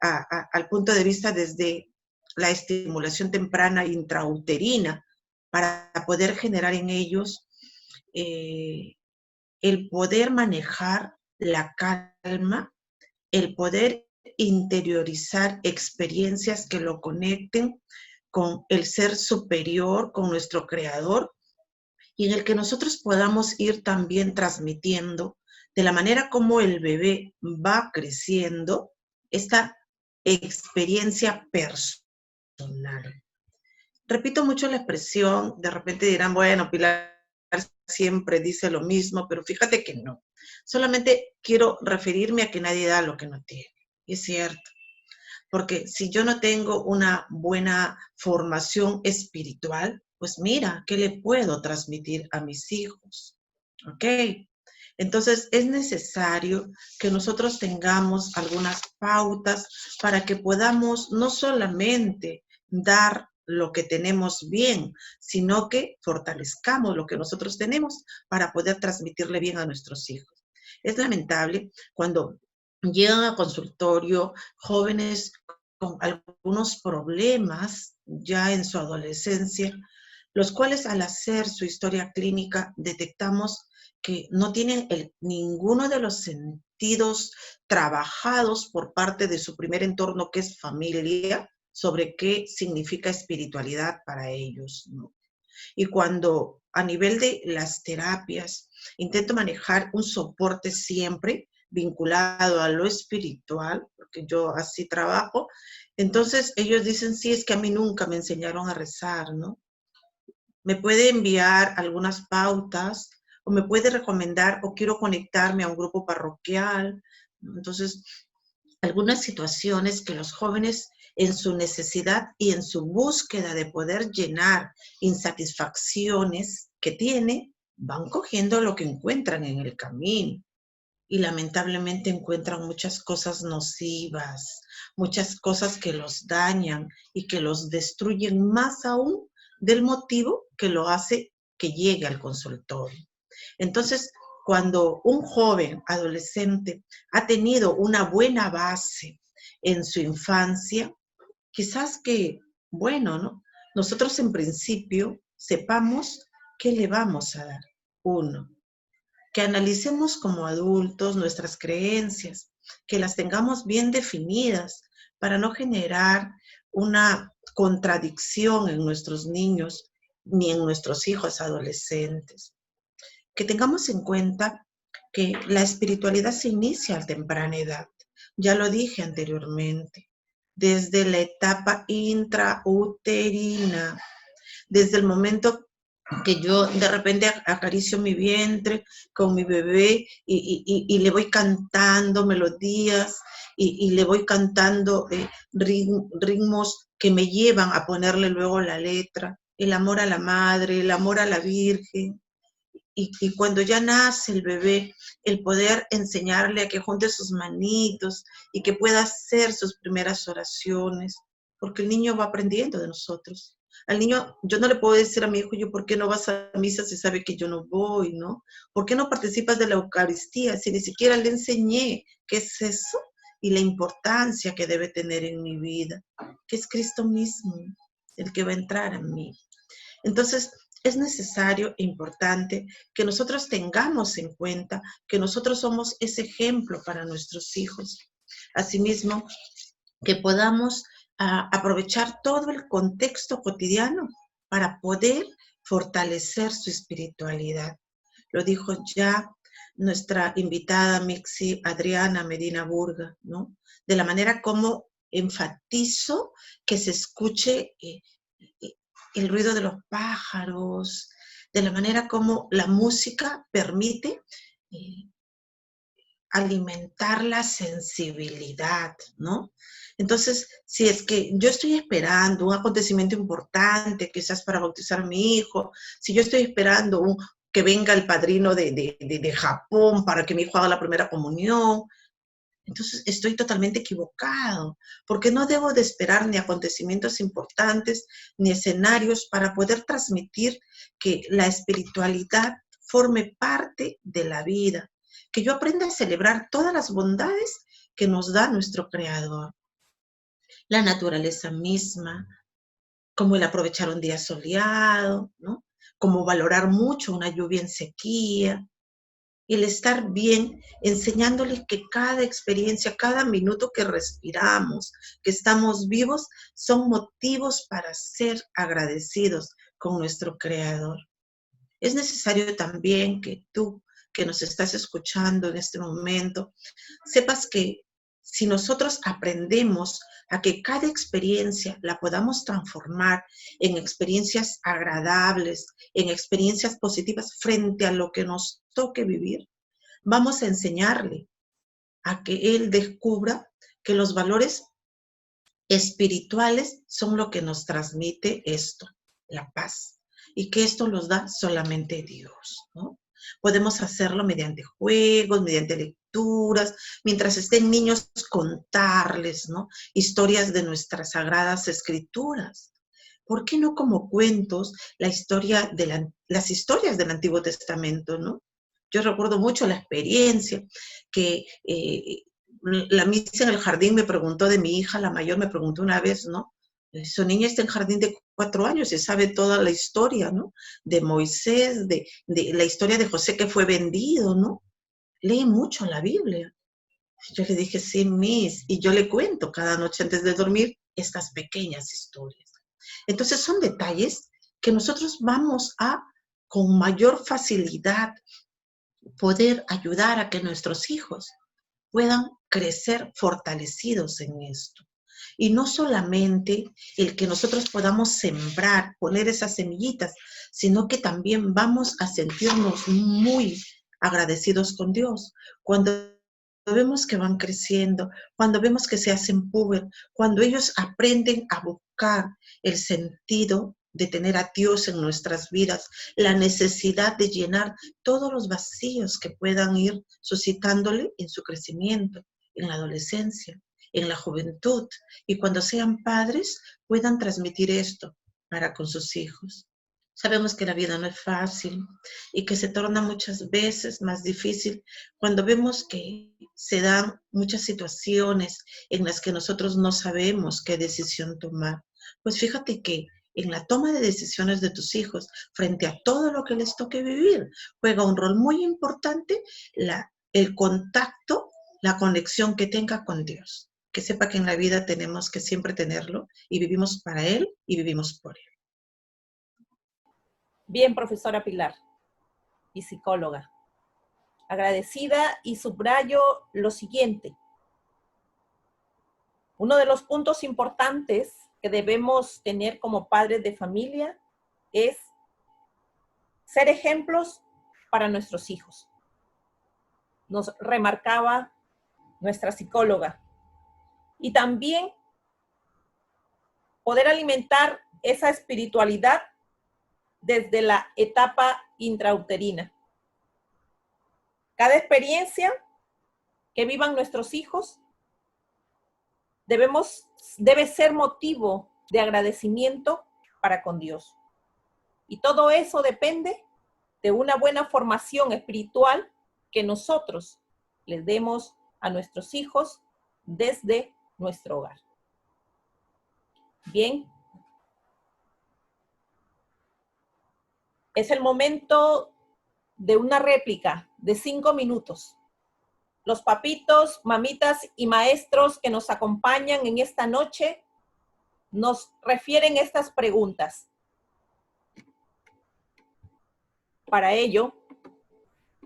al punto de vista desde la estimulación temprana intrauterina, para poder generar en ellos el poder manejar la calma, el poder interiorizar experiencias que lo conecten con el ser superior, con nuestro creador, y en el que nosotros podamos ir también transmitiendo de la manera como el bebé va creciendo, esta experiencia personal. Repito mucho la expresión, de repente dirán, bueno, Pilar siempre dice lo mismo, pero fíjate que no. Solamente quiero referirme a que nadie da lo que no tiene. Y es cierto, porque si yo no tengo una buena formación espiritual, pues mira, ¿qué le puedo transmitir a mis hijos? ¿Ok? Entonces es necesario que nosotros tengamos algunas pautas para que podamos no solamente dar lo que tenemos bien, sino que fortalezcamos lo que nosotros tenemos para poder transmitirle bien a nuestros hijos. Es lamentable cuando llegan a consultorio jóvenes con algunos problemas ya en su adolescencia, los cuales al hacer su historia clínica detectamos que no tienen ninguno de los sentidos trabajados por parte de su primer entorno, que es familia, sobre qué significa espiritualidad para ellos, ¿no? Y cuando a nivel de las terapias intento manejar un soporte siempre vinculado a lo espiritual, porque yo así trabajo, entonces ellos dicen, sí, es que a mí nunca me enseñaron a rezar, ¿no? Me puede enviar algunas pautas o me puede recomendar o quiero conectarme a un grupo parroquial. Entonces, algunas situaciones que los jóvenes en su necesidad y en su búsqueda de poder llenar insatisfacciones que tiene, van cogiendo lo que encuentran en el camino. Y lamentablemente encuentran muchas cosas nocivas, muchas cosas que los dañan y que los destruyen más aún del motivo que lo hace que llegue al consultorio. Entonces, cuando un joven adolescente ha tenido una buena base en su infancia, quizás que, bueno, ¿no? Nosotros en principio sepamos qué le vamos a dar. Uno, que analicemos como adultos nuestras creencias, que las tengamos bien definidas para no generar una contradicción en nuestros niños ni en nuestros hijos adolescentes. Que tengamos en cuenta que la espiritualidad se inicia a temprana edad. Ya lo dije anteriormente, desde la etapa intrauterina, desde el momento que yo de repente acaricio mi vientre con mi bebé y le voy cantando melodías y le voy cantando ritmos que me llevan a ponerle luego la letra, el amor a la madre, el amor a la Virgen. Y cuando ya nace el bebé, el poder enseñarle a que junte sus manitos y que pueda hacer sus primeras oraciones, porque el niño va aprendiendo de nosotros. Al niño, yo no le puedo decir a mi hijo, yo, ¿por qué no vas a misa si sabe que yo no voy, no? ¿Por qué no participas de la Eucaristía si ni siquiera le enseñé qué es eso y la importancia que debe tener en mi vida? Que es Cristo mismo el que va a entrar en mí. Entonces, es necesario e importante que nosotros tengamos en cuenta que nosotros somos ese ejemplo para nuestros hijos. Asimismo, que podamos aprovechar todo el contexto cotidiano para poder fortalecer su espiritualidad. Lo dijo ya nuestra invitada Mixi Adriana Medina Burga, ¿no? De la manera como enfatizo que se escuche el ruido de los pájaros, de la manera como la música permite alimentar la sensibilidad, ¿no? Entonces, si es que yo estoy esperando un acontecimiento importante, quizás para bautizar a mi hijo, si yo estoy esperando que venga el padrino de Japón para que mi hijo haga la primera comunión, entonces estoy totalmente equivocado, porque no debo de esperar ni acontecimientos importantes, ni escenarios para poder transmitir que la espiritualidad forme parte de la vida, que yo aprenda a celebrar todas las bondades que nos da nuestro Creador. La naturaleza misma, como el aprovechar un día soleado, ¿no? Como valorar mucho una lluvia en sequía, el estar bien, enseñándoles que cada experiencia, cada minuto que respiramos, que estamos vivos, son motivos para ser agradecidos con nuestro Creador. Es necesario también que tú, que nos estás escuchando en este momento, sepas que si nosotros aprendemos a que cada experiencia la podamos transformar en experiencias agradables, en experiencias positivas frente a lo que nos toque vivir, vamos a enseñarle a que él descubra que los valores espirituales son lo que nos transmite esto, la paz, y que esto los da solamente Dios, ¿no? Podemos hacerlo mediante juegos, mediante lecturas, mientras estén niños, contarles, ¿no? Historias de nuestras sagradas escrituras. ¿Por qué no como cuentos las historias del Antiguo Testamento, ¿no? Yo recuerdo mucho la experiencia que la misa en el jardín me preguntó de mi hija, la mayor me preguntó una vez, ¿no? Su niña está en jardín de 4 años y sabe toda la historia, ¿no? De Moisés, de la historia de José que fue vendido, ¿no? Lee mucho la Biblia. Yo le dije, sí, Miss, y yo le cuento cada noche antes de dormir estas pequeñas historias. Entonces son detalles que nosotros vamos a, con mayor facilidad, poder ayudar a que nuestros hijos puedan crecer fortalecidos en esto. Y no solamente el que nosotros podamos sembrar, poner esas semillitas, sino que también vamos a sentirnos muy agradecidos con Dios. Cuando vemos que van creciendo, cuando vemos que se hacen puber, cuando ellos aprenden a buscar el sentido de tener a Dios en nuestras vidas, la necesidad de llenar todos los vacíos que puedan ir suscitándole en su crecimiento, en la adolescencia, en la juventud, y cuando sean padres puedan transmitir esto para con sus hijos. Sabemos que la vida no es fácil y que se torna muchas veces más difícil cuando vemos que se dan muchas situaciones en las que nosotros no sabemos qué decisión tomar. Pues fíjate que en la toma de decisiones de tus hijos, frente a todo lo que les toque vivir, juega un rol muy importante el contacto, la conexión que tenga con Dios. Que sepa que en la vida tenemos que siempre tenerlo y vivimos para Él y vivimos por Él. Bien, profesora Pilar y psicóloga. Agradecida, y subrayo lo siguiente. Uno de los puntos importantes que debemos tener como padres de familia es ser ejemplos para nuestros hijos. Nos remarcaba nuestra psicóloga. Y también poder alimentar esa espiritualidad desde la etapa intrauterina. Cada experiencia que vivan nuestros hijos debe ser motivo de agradecimiento para con Dios. Y todo eso depende de una buena formación espiritual que nosotros les demos a nuestros hijos desde nuestro hogar. Bien. Es el momento de una réplica de 5 minutos. Los papitos, mamitas y maestros que nos acompañan en esta noche nos refieren estas preguntas. Para ello,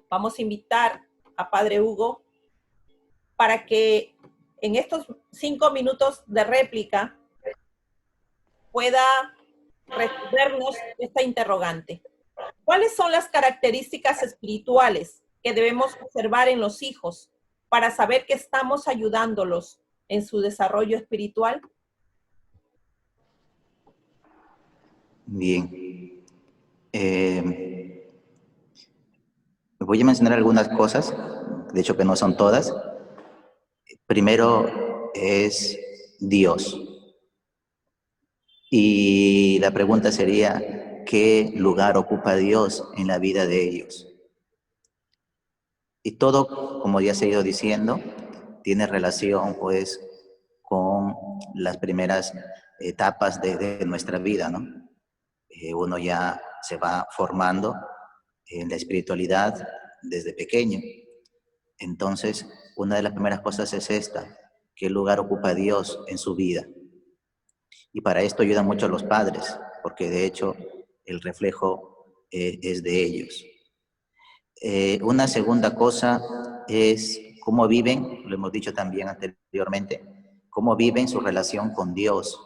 vamos a invitar a Padre Hugo para que en estos 5 minutos de réplica pueda respondernos esta interrogante. ¿Cuáles son las características espirituales que debemos observar en los hijos para saber que estamos ayudándolos en su desarrollo espiritual? Bien. Voy a mencionar algunas cosas, de hecho que no son todas. Primero es Dios. Y la pregunta sería, ¿qué lugar ocupa Dios en la vida de ellos? Y todo, como ya se ha ido diciendo, tiene relación pues con las primeras etapas de nuestra vida, ¿no? Uno ya se va formando en la espiritualidad desde pequeño. Entonces, una de las primeras cosas es esta, ¿qué lugar ocupa Dios en su vida? Y para esto ayudan mucho los padres, porque de hecho el reflejo es de ellos. Una segunda cosa es cómo viven, lo hemos dicho también anteriormente, cómo viven su relación con Dios.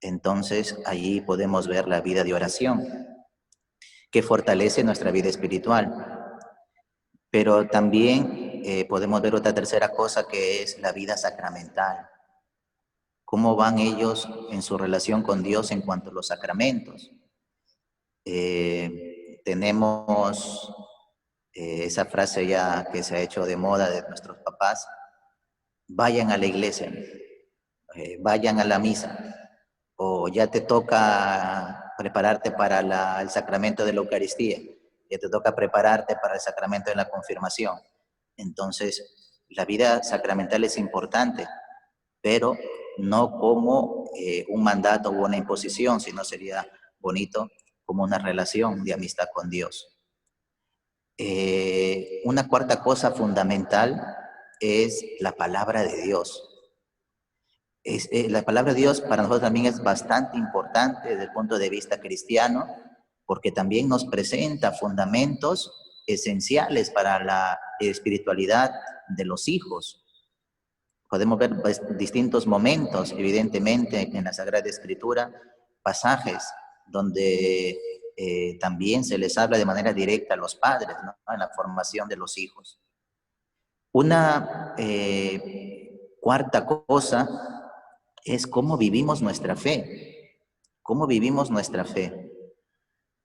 Entonces, allí podemos ver la vida de oración, que fortalece nuestra vida espiritual. Pero también podemos ver otra tercera cosa, que es la vida sacramental. ¿Cómo van ellos en su relación con Dios en cuanto a los sacramentos? Tenemos esa frase ya que se ha hecho de moda de nuestros papás: vayan a la iglesia, vayan a la misa, o ya te toca prepararte para el sacramento de la Eucaristía, ya te toca prepararte para el sacramento de la confirmación. Entonces, la vida sacramental es importante, pero no como un mandato o una imposición, sino sería bonito como una relación de amistad con Dios. Una cuarta cosa fundamental es la palabra de Dios. La palabra de Dios para nosotros también es bastante importante desde el punto de vista cristiano, porque también nos presenta fundamentos esenciales para la espiritualidad de los hijos. Podemos ver distintos momentos, evidentemente, en la Sagrada Escritura, pasajes donde también se les habla de manera directa a los padres, ¿no?, en la formación de los hijos. Una cuarta cosa es cómo vivimos nuestra fe. ¿Cómo vivimos nuestra fe?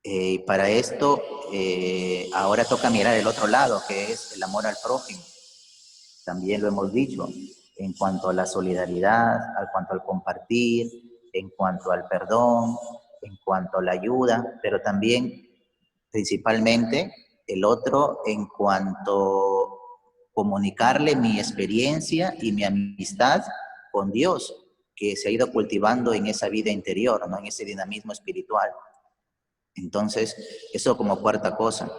Y para esto, ahora toca mirar el otro lado, que es el amor al prójimo. También lo hemos dicho, en cuanto a la solidaridad, en cuanto al compartir, en cuanto al perdón, en cuanto a la ayuda, pero también, principalmente, el otro en cuanto a comunicarle mi experiencia y mi amistad con Dios, que se ha ido cultivando en esa vida interior, ¿no?, en ese dinamismo espiritual. Entonces, eso como cuarta cosa.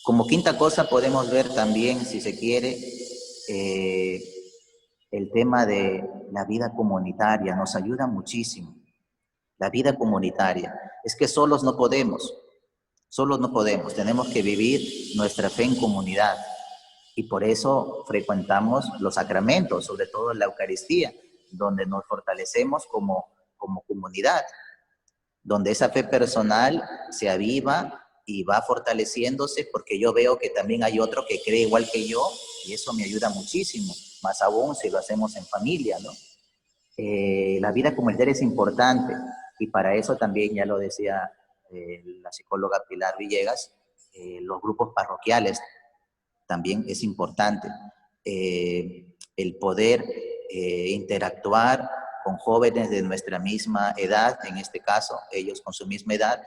Como quinta cosa podemos ver también, si se quiere, el tema de la vida comunitaria. Nos ayuda muchísimo. La vida comunitaria. Es que solos no podemos, tenemos que vivir nuestra fe en comunidad. Y por eso frecuentamos los sacramentos, sobre todo la Eucaristía, donde nos fortalecemos como comunidad, donde esa fe personal se aviva y va fortaleciéndose, porque yo veo que también hay otro que cree igual que yo, y eso me ayuda muchísimo, más aún si lo hacemos en familia, ¿no? La vida comunitaria es importante, y para eso también, ya lo decía la psicóloga Pilar Villegas, los grupos parroquiales también es importante. El poder interactuar con jóvenes de nuestra misma edad, en este caso, ellos con su misma edad,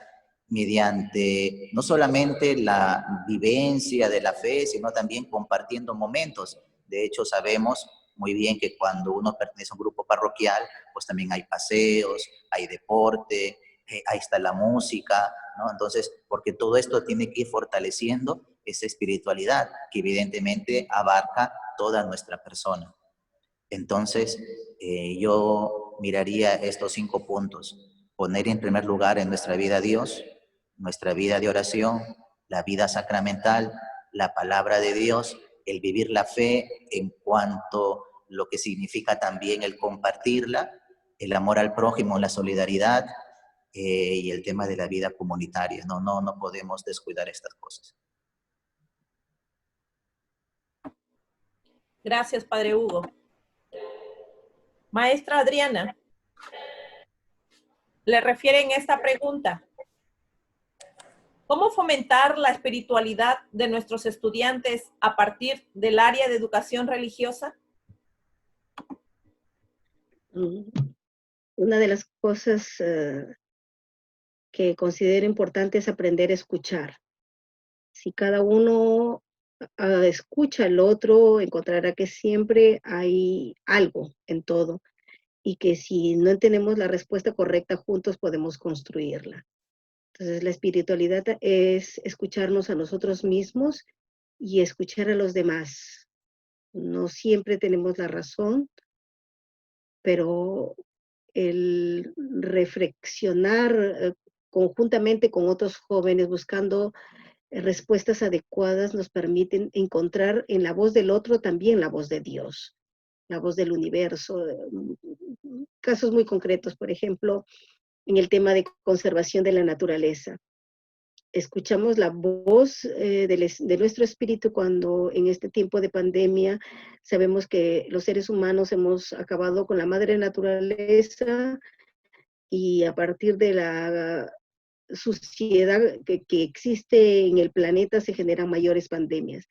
mediante no solamente la vivencia de la fe, sino también compartiendo momentos. De hecho, sabemos muy bien que cuando uno pertenece a un grupo parroquial, pues también hay paseos, hay deporte, ahí está la música, ¿no? Entonces, porque todo esto tiene que ir fortaleciendo esa espiritualidad que evidentemente abarca toda nuestra persona. Entonces, yo miraría estos 5 puntos. Poner en primer lugar en nuestra vida a Dios, nuestra vida de oración, la vida sacramental, la palabra de Dios, el vivir la fe en cuanto a lo que significa también el compartirla, el amor al prójimo, la solidaridad y el tema de la vida comunitaria. No podemos descuidar estas cosas. Gracias, Padre Hugo. Maestra Adriana, le refieren esta pregunta: ¿cómo fomentar la espiritualidad de nuestros estudiantes a partir del área de educación religiosa? Una de las cosas que considero importante es aprender a escuchar. Si cada uno escucha al otro, encontrará que siempre hay algo en todo, y que si no tenemos la respuesta correcta juntos podemos construirla. Entonces, la espiritualidad es escucharnos a nosotros mismos y escuchar a los demás. No siempre tenemos la razón, pero el reflexionar conjuntamente con otros jóvenes buscando respuestas adecuadas nos permiten encontrar en la voz del otro también la voz de Dios, la voz del universo. Casos muy concretos, por ejemplo, en el tema de conservación de la naturaleza. Escuchamos la voz de nuestro espíritu cuando en este tiempo de pandemia sabemos que los seres humanos hemos acabado con la madre naturaleza y a partir de la suciedad que existe en el planeta se generan mayores pandemias.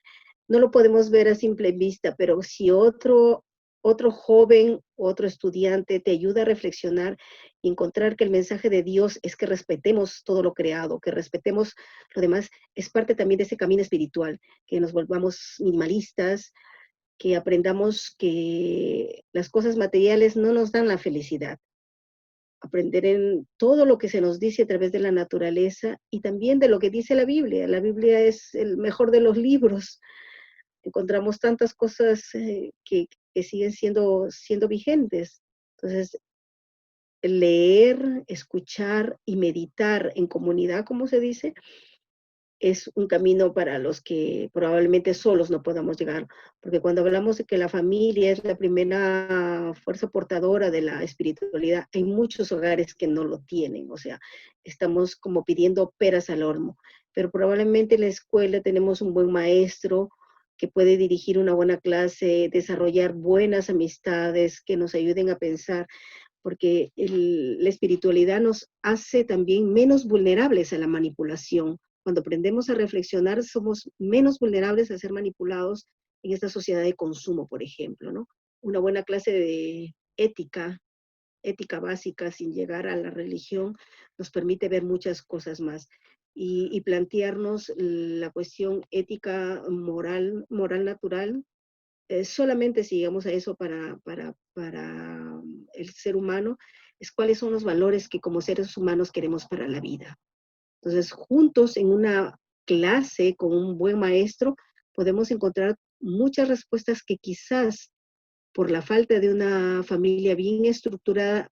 No lo podemos ver a simple vista, pero si otro joven, otro estudiante te ayuda a reflexionar y encontrar que el mensaje de Dios es que respetemos todo lo creado, que respetemos lo demás, es parte también de ese camino espiritual, que nos volvamos minimalistas, que aprendamos que las cosas materiales no nos dan la felicidad. Aprender en todo lo que se nos dice a través de la naturaleza y también de lo que dice la Biblia. La Biblia es el mejor de los libros. Encontramos tantas cosas que siguen siendo vigentes. Entonces, leer, escuchar y meditar en comunidad, como se dice, es un camino para los que probablemente solos no podamos llegar, porque cuando hablamos de que la familia es la primera fuerza portadora de la espiritualidad, hay muchos hogares que no lo tienen, o sea, estamos como pidiendo peras al horno, pero probablemente en la escuela tenemos un buen maestro que puede dirigir una buena clase, desarrollar buenas amistades que nos ayuden a pensar, porque la espiritualidad nos hace también menos vulnerables a la manipulación. Cuando aprendemos a reflexionar, somos menos vulnerables a ser manipulados en esta sociedad de consumo, por ejemplo, ¿no? Una buena clase de ética básica, sin llegar a la religión, nos permite ver muchas cosas más y plantearnos la cuestión ética, moral natural. Solamente si llegamos a eso para el ser humano, es cuáles son los valores que como seres humanos queremos para la vida. Entonces, juntos en una clase con un buen maestro, podemos encontrar muchas respuestas que quizás por la falta de una familia bien estructurada,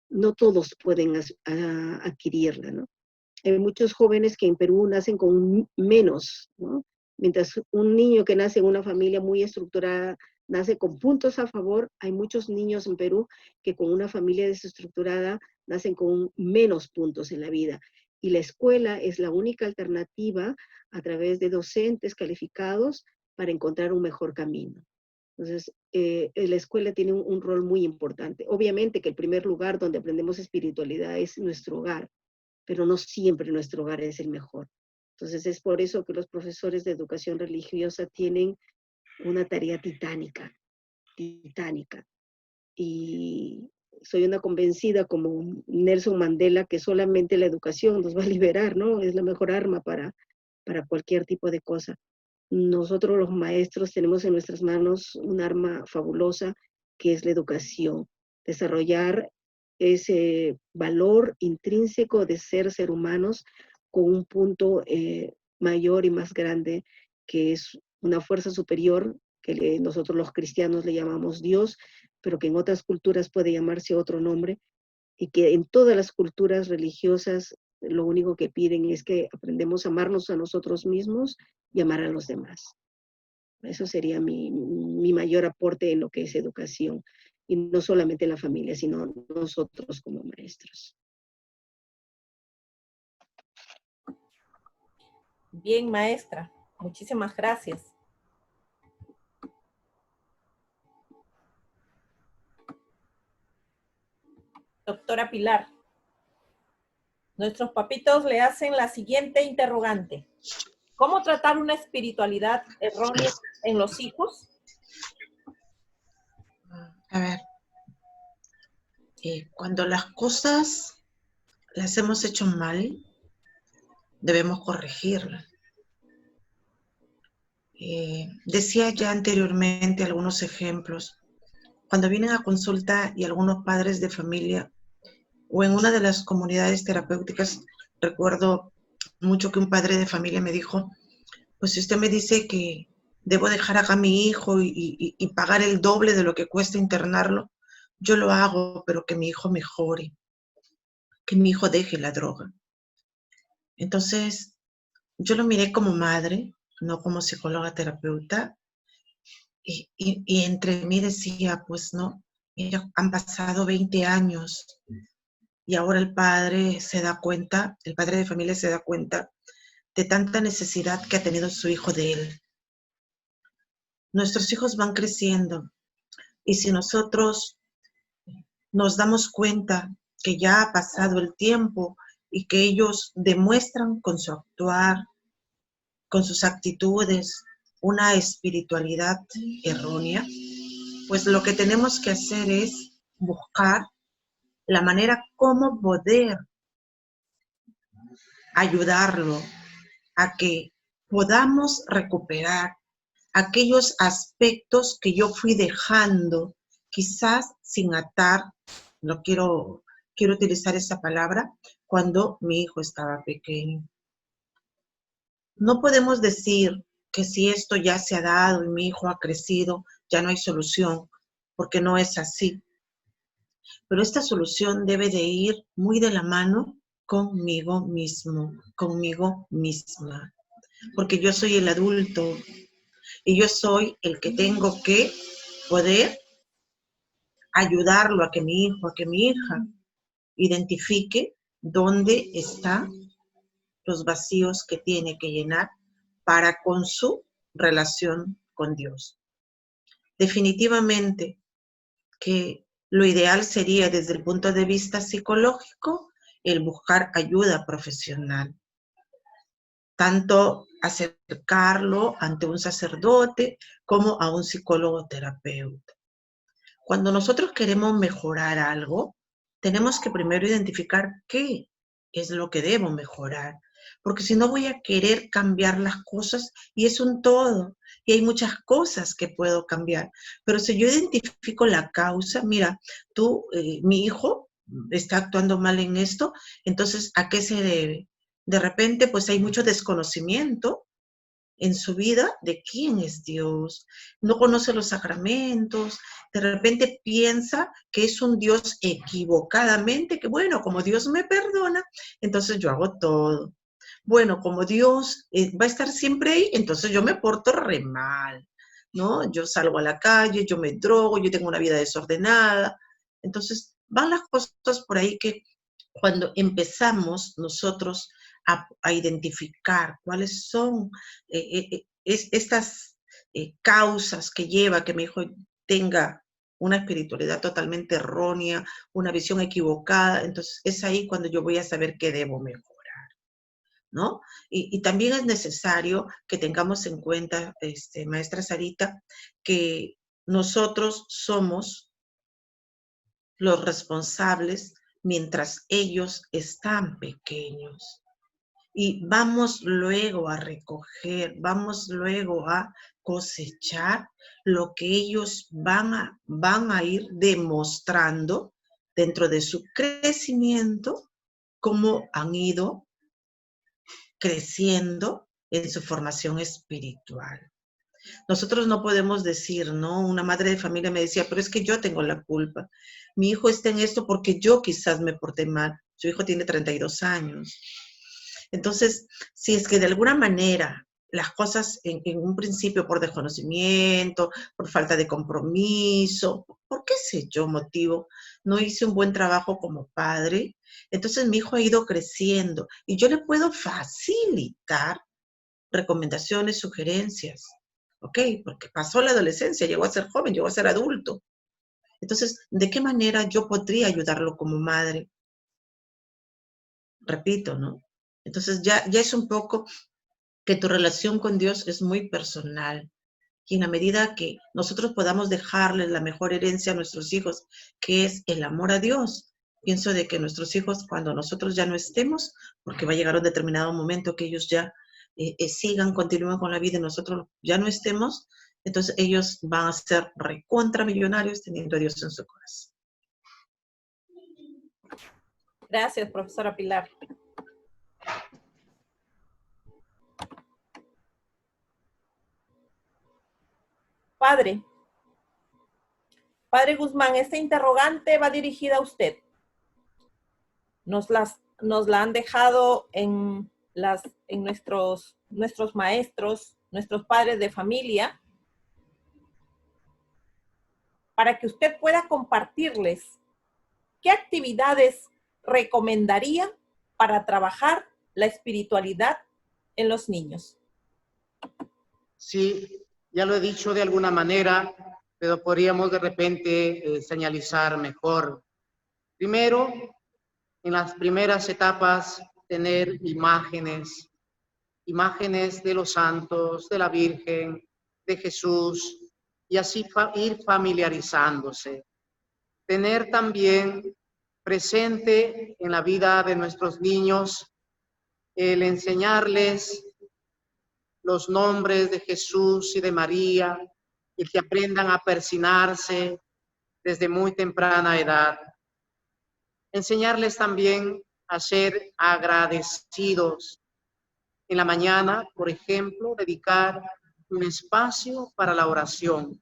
no todos pueden adquirirla, ¿no? Hay muchos jóvenes que en Perú nacen con menos, ¿no? Mientras un niño que nace en una familia muy estructurada nace con puntos a favor, hay muchos niños en Perú que con una familia desestructurada nacen con menos puntos en la vida. Y la escuela es la única alternativa a través de docentes calificados para encontrar un mejor camino. Entonces, la escuela tiene un rol muy importante. Obviamente que el primer lugar donde aprendemos espiritualidad es nuestro hogar, pero no siempre nuestro hogar es el mejor. Entonces, es por eso que los profesores de educación religiosa tienen una tarea titánica. Y soy una convencida como Nelson Mandela que solamente la educación nos va a liberar, ¿no? Es la mejor arma para cualquier tipo de cosa. Nosotros los maestros tenemos en nuestras manos un arma fabulosa que es la educación. Desarrollar ese valor intrínseco de ser humanos con un punto mayor y más grande que es una fuerza superior que nosotros los cristianos le llamamos Dios, pero que en otras culturas puede llamarse otro nombre, y que en todas las culturas religiosas lo único que piden es que aprendamos a amarnos a nosotros mismos y amar a los demás. Eso sería mi mayor aporte en lo que es educación, y no solamente la familia, sino nosotros como maestros. Bien, maestra. Muchísimas gracias. Doctora Pilar, nuestros papitos le hacen la siguiente interrogante. ¿Cómo tratar una espiritualidad errónea en los hijos? A ver, cuando las cosas las hemos hecho mal, debemos corregirlas. Decía ya anteriormente algunos ejemplos. Cuando vienen a consulta y algunos padres de familia o en una de las comunidades terapéuticas, recuerdo mucho que un padre de familia me dijo, pues si usted me dice que debo dejar acá a mi hijo y pagar el doble de lo que cuesta internarlo, yo lo hago, pero que mi hijo mejore, que mi hijo deje la droga. Entonces, yo lo miré como madre, no como psicóloga terapeuta, y entre mí decía, pues no, mira, han pasado 20 años y ahora el padre se da cuenta, el padre de familia se da cuenta de tanta necesidad que ha tenido su hijo de él. Nuestros hijos van creciendo y si nosotros nos damos cuenta que ya ha pasado el tiempo y que ellos demuestran con su actuar, con sus actitudes, una espiritualidad errónea, pues lo que tenemos que hacer es buscar la manera como poder ayudarlo a que podamos recuperar aquellos aspectos que yo fui dejando, quizás sin atar, no quiero utilizar esa palabra, cuando mi hijo estaba pequeño. No podemos decir que si esto ya se ha dado y mi hijo ha crecido, ya no hay solución, porque no es así. Pero esta solución debe de ir muy de la mano conmigo mismo, conmigo misma, porque yo soy el adulto y yo soy el que tengo que poder ayudarlo a que mi hijo, a que mi hija identifique dónde están los vacíos que tiene que llenar para con su relación con Dios. Definitivamente que lo ideal sería desde el punto de vista psicológico el buscar ayuda profesional, tanto acercarlo ante un sacerdote como a un psicólogo terapeuta. Cuando nosotros queremos mejorar algo, tenemos que primero identificar qué es lo que debo mejorar, porque si no voy a querer cambiar las cosas y es un todo, y hay muchas cosas que puedo cambiar, pero si yo identifico la causa, mira, mi hijo está actuando mal en esto, entonces, ¿a qué se debe? De repente, pues hay mucho desconocimiento en su vida de quién es Dios, no conoce los sacramentos, de repente piensa que es un Dios equivocadamente, que bueno, como Dios me perdona, entonces yo hago todo. Bueno, como Dios va a estar siempre ahí, entonces yo me porto re mal, ¿no? Yo salgo a la calle, yo me drogo, yo tengo una vida desordenada. Entonces van las cosas por ahí que cuando empezamos nosotros a identificar cuáles son estas causas que lleva a que mi hijo tenga una espiritualidad totalmente errónea, una visión equivocada, entonces es ahí cuando yo voy a saber qué debo mejorar, ¿no? Y también es necesario que tengamos en cuenta, maestra Sarita, que nosotros somos los responsables mientras ellos están pequeños. Y vamos luego a recoger, vamos luego a cosechar lo que ellos van a ir demostrando dentro de su crecimiento, cómo han ido creciendo en su formación espiritual. Nosotros no podemos decir, ¿no? Una madre de familia me decía, pero es que yo tengo la culpa. Mi hijo está en esto porque yo quizás me porté mal. Su hijo tiene 32 años. Entonces, si es que de alguna manera las cosas en un principio por desconocimiento, por falta de compromiso, por qué sé yo motivo, no hice un buen trabajo como padre, entonces mi hijo ha ido creciendo y yo le puedo facilitar recomendaciones, sugerencias, ¿ok? Porque pasó la adolescencia, llegó a ser joven, llegó a ser adulto. Entonces, ¿de qué manera yo podría ayudarlo como madre? Repito, ¿no? Entonces ya es un poco que tu relación con Dios es muy personal. Y en la medida que nosotros podamos dejarles la mejor herencia a nuestros hijos, que es el amor a Dios, pienso de que nuestros hijos, cuando nosotros ya no estemos, porque va a llegar un determinado momento que ellos ya continúen con la vida y nosotros ya no estemos, entonces ellos van a ser recontramillonarios teniendo a Dios en su corazón. Gracias, profesora Pilar. Padre Guzmán, esta interrogante va dirigida a usted. Nos la han dejado en en nuestros maestros, nuestros padres de familia, para que usted pueda compartirles qué actividades recomendaría para trabajar la espiritualidad en los niños. Sí, ya lo he dicho de alguna manera, pero podríamos de repente señalizar mejor. Primero, en las primeras etapas, tener imágenes de los santos, de la Virgen, de Jesús, y así ir familiarizándose. Tener también presente en la vida de nuestros niños el enseñarles los nombres de Jesús y de María, y que aprendan a persignarse desde muy temprana edad. Enseñarles también a ser agradecidos. En la mañana, por ejemplo, dedicar un espacio para la oración,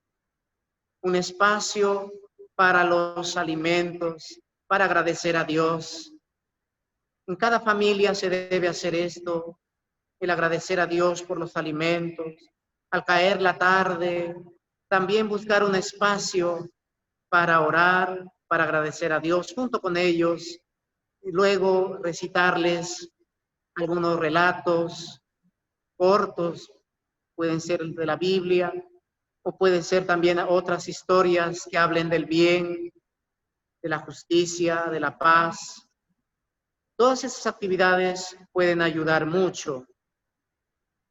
un espacio para los alimentos, para agradecer a Dios. En cada familia se debe hacer esto, el agradecer a Dios por los alimentos. Al caer la tarde, también buscar un espacio para orar, para agradecer a Dios junto con ellos, y luego recitarles algunos relatos cortos, pueden ser de la Biblia, o pueden ser también otras historias que hablen del bien, de la justicia, de la paz. Todas esas actividades pueden ayudar mucho,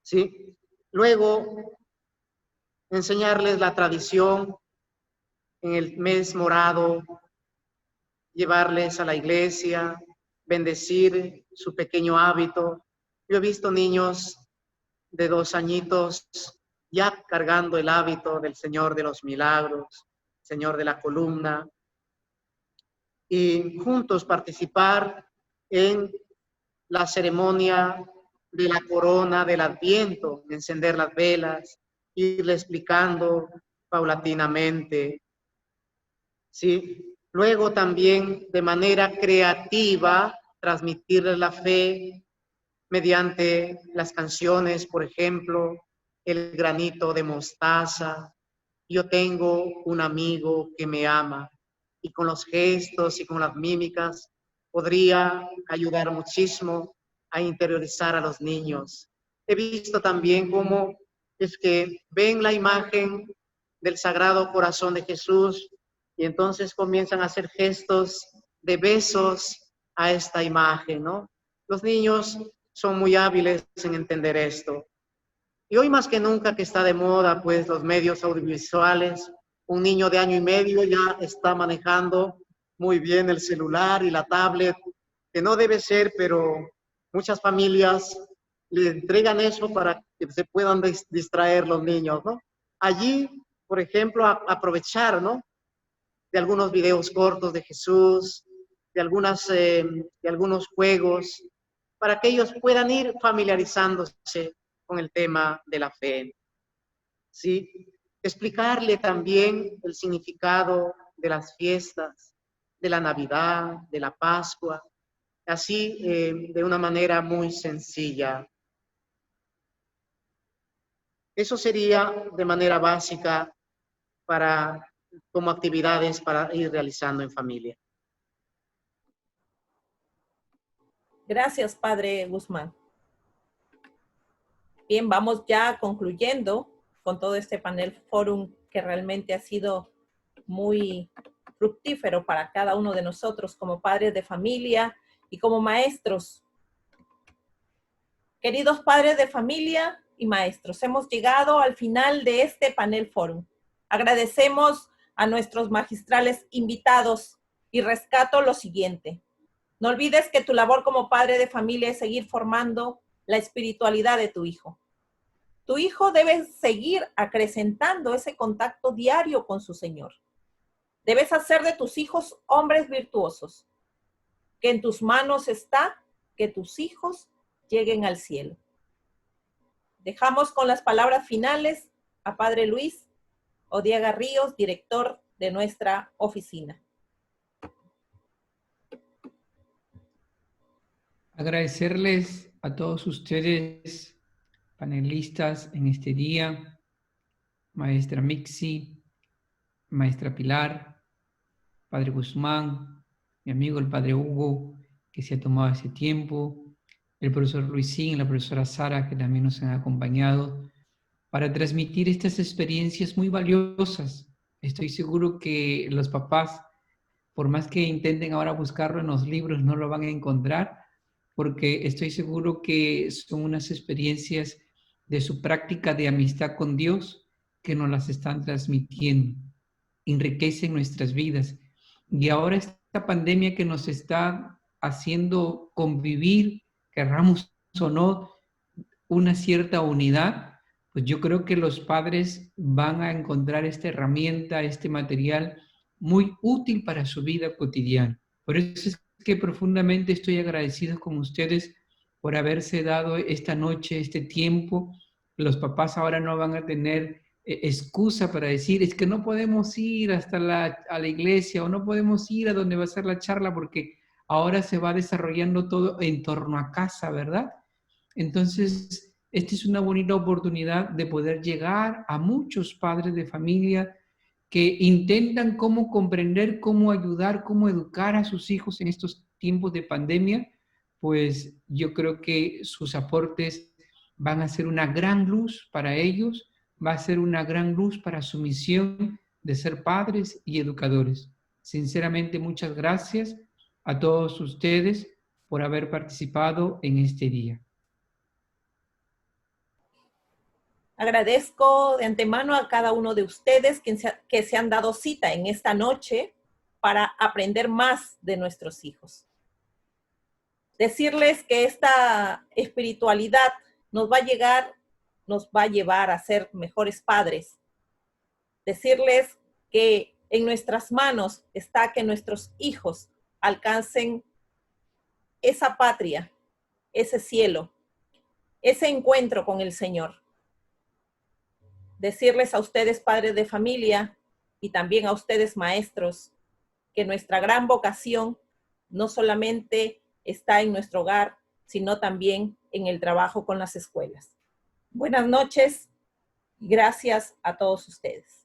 ¿sí? Luego, enseñarles la tradición en el mes morado, llevarles a la iglesia, bendecir su pequeño hábito. Yo he visto niños de 2 añitos ya cargando el hábito del Señor de los Milagros, Señor de la Columna, y juntos participar en la ceremonia de la corona del Adviento, encender las velas, irle explicando paulatinamente. ¿Sí? Luego también de manera creativa transmitirles la fe mediante las canciones, por ejemplo, El granito de mostaza, Yo tengo un amigo que me ama, y con los gestos y con las mímicas podría ayudar muchísimo a interiorizar a los niños. He visto también cómo es que ven la imagen del Sagrado Corazón de Jesús y entonces comienzan a hacer gestos de besos a esta imagen, ¿no? Los niños son muy hábiles en entender esto. Y hoy más que nunca que está de moda, pues, los medios audiovisuales, un niño de 1 año y medio ya está manejando muy bien el celular y la tablet, que no debe ser, pero muchas familias le entregan eso para que se puedan distraer los niños, ¿no? Allí, por ejemplo, aprovechar, ¿no? De algunos videos cortos de Jesús, de algunos juegos, para que ellos puedan ir familiarizándose con el tema de la fe. ¿Sí? Explicarle también el significado de las fiestas, de la Navidad, de la Pascua, así de una manera muy sencilla. Eso sería de manera básica como actividades para ir realizando en familia. Gracias, Padre Guzmán. Bien, vamos ya concluyendo con todo este panel fórum que realmente ha sido muy fructífero para cada uno de nosotros como padres de familia y como maestros. Queridos padres de familia y maestros, hemos llegado al final de este panel fórum. Agradecemos a nuestros magistrales invitados y rescato lo siguiente. No olvides que tu labor como padre de familia es seguir formando la espiritualidad de tu hijo. Tu hijo debe seguir acrecentando ese contacto diario con su Señor. Debes hacer de tus hijos hombres virtuosos. Que en tus manos está que tus hijos lleguen al cielo. Dejamos con las palabras finales a Padre Luis Odiega Ríos, director de nuestra oficina. Agradecerles a todos ustedes, panelistas en este día, maestra Mixi, maestra Pilar, padre Guzmán, mi amigo el padre Hugo, que se ha tomado ese tiempo, el profesor Luisín, la profesora Sara, que también nos han acompañado para transmitir estas experiencias muy valiosas. Estoy seguro que los papás, por más que intenten ahora buscarlo en los libros, no lo van a encontrar, porque estoy seguro que son unas experiencias de su práctica de amistad con Dios que nos las están transmitiendo, enriquecen nuestras vidas. Y ahora esta pandemia que nos está haciendo convivir, querramos o no, una cierta unidad, pues yo creo que los padres van a encontrar esta herramienta, este material muy útil para su vida cotidiana. Por eso es que profundamente estoy agradecido con ustedes por haberse dado esta noche, este tiempo. Los papás ahora no van a tener excusa para decir, es que no podemos ir hasta a la iglesia o no podemos ir a donde va a ser la charla porque ahora se va desarrollando todo en torno a casa, ¿verdad? Entonces, esta es una bonita oportunidad de poder llegar a muchos padres de familia que intentan cómo comprender, cómo ayudar, cómo educar a sus hijos en estos tiempos de pandemia. Pues yo creo que sus aportes van a ser una gran luz para ellos, va a ser una gran luz para su misión de ser padres y educadores. Sinceramente, muchas gracias a todos ustedes por haber participado en este día. Agradezco de antemano a cada uno de ustedes que se han dado cita en esta noche para aprender más de nuestros hijos. Decirles que esta espiritualidad nos va a llevar a ser mejores padres. Decirles que en nuestras manos está que nuestros hijos alcancen esa patria, ese cielo, ese encuentro con el Señor. Decirles a ustedes, padres de familia, y también a ustedes, maestros, que nuestra gran vocación no solamente está en nuestro hogar, sino también en el trabajo con las escuelas. Buenas noches y gracias a todos ustedes.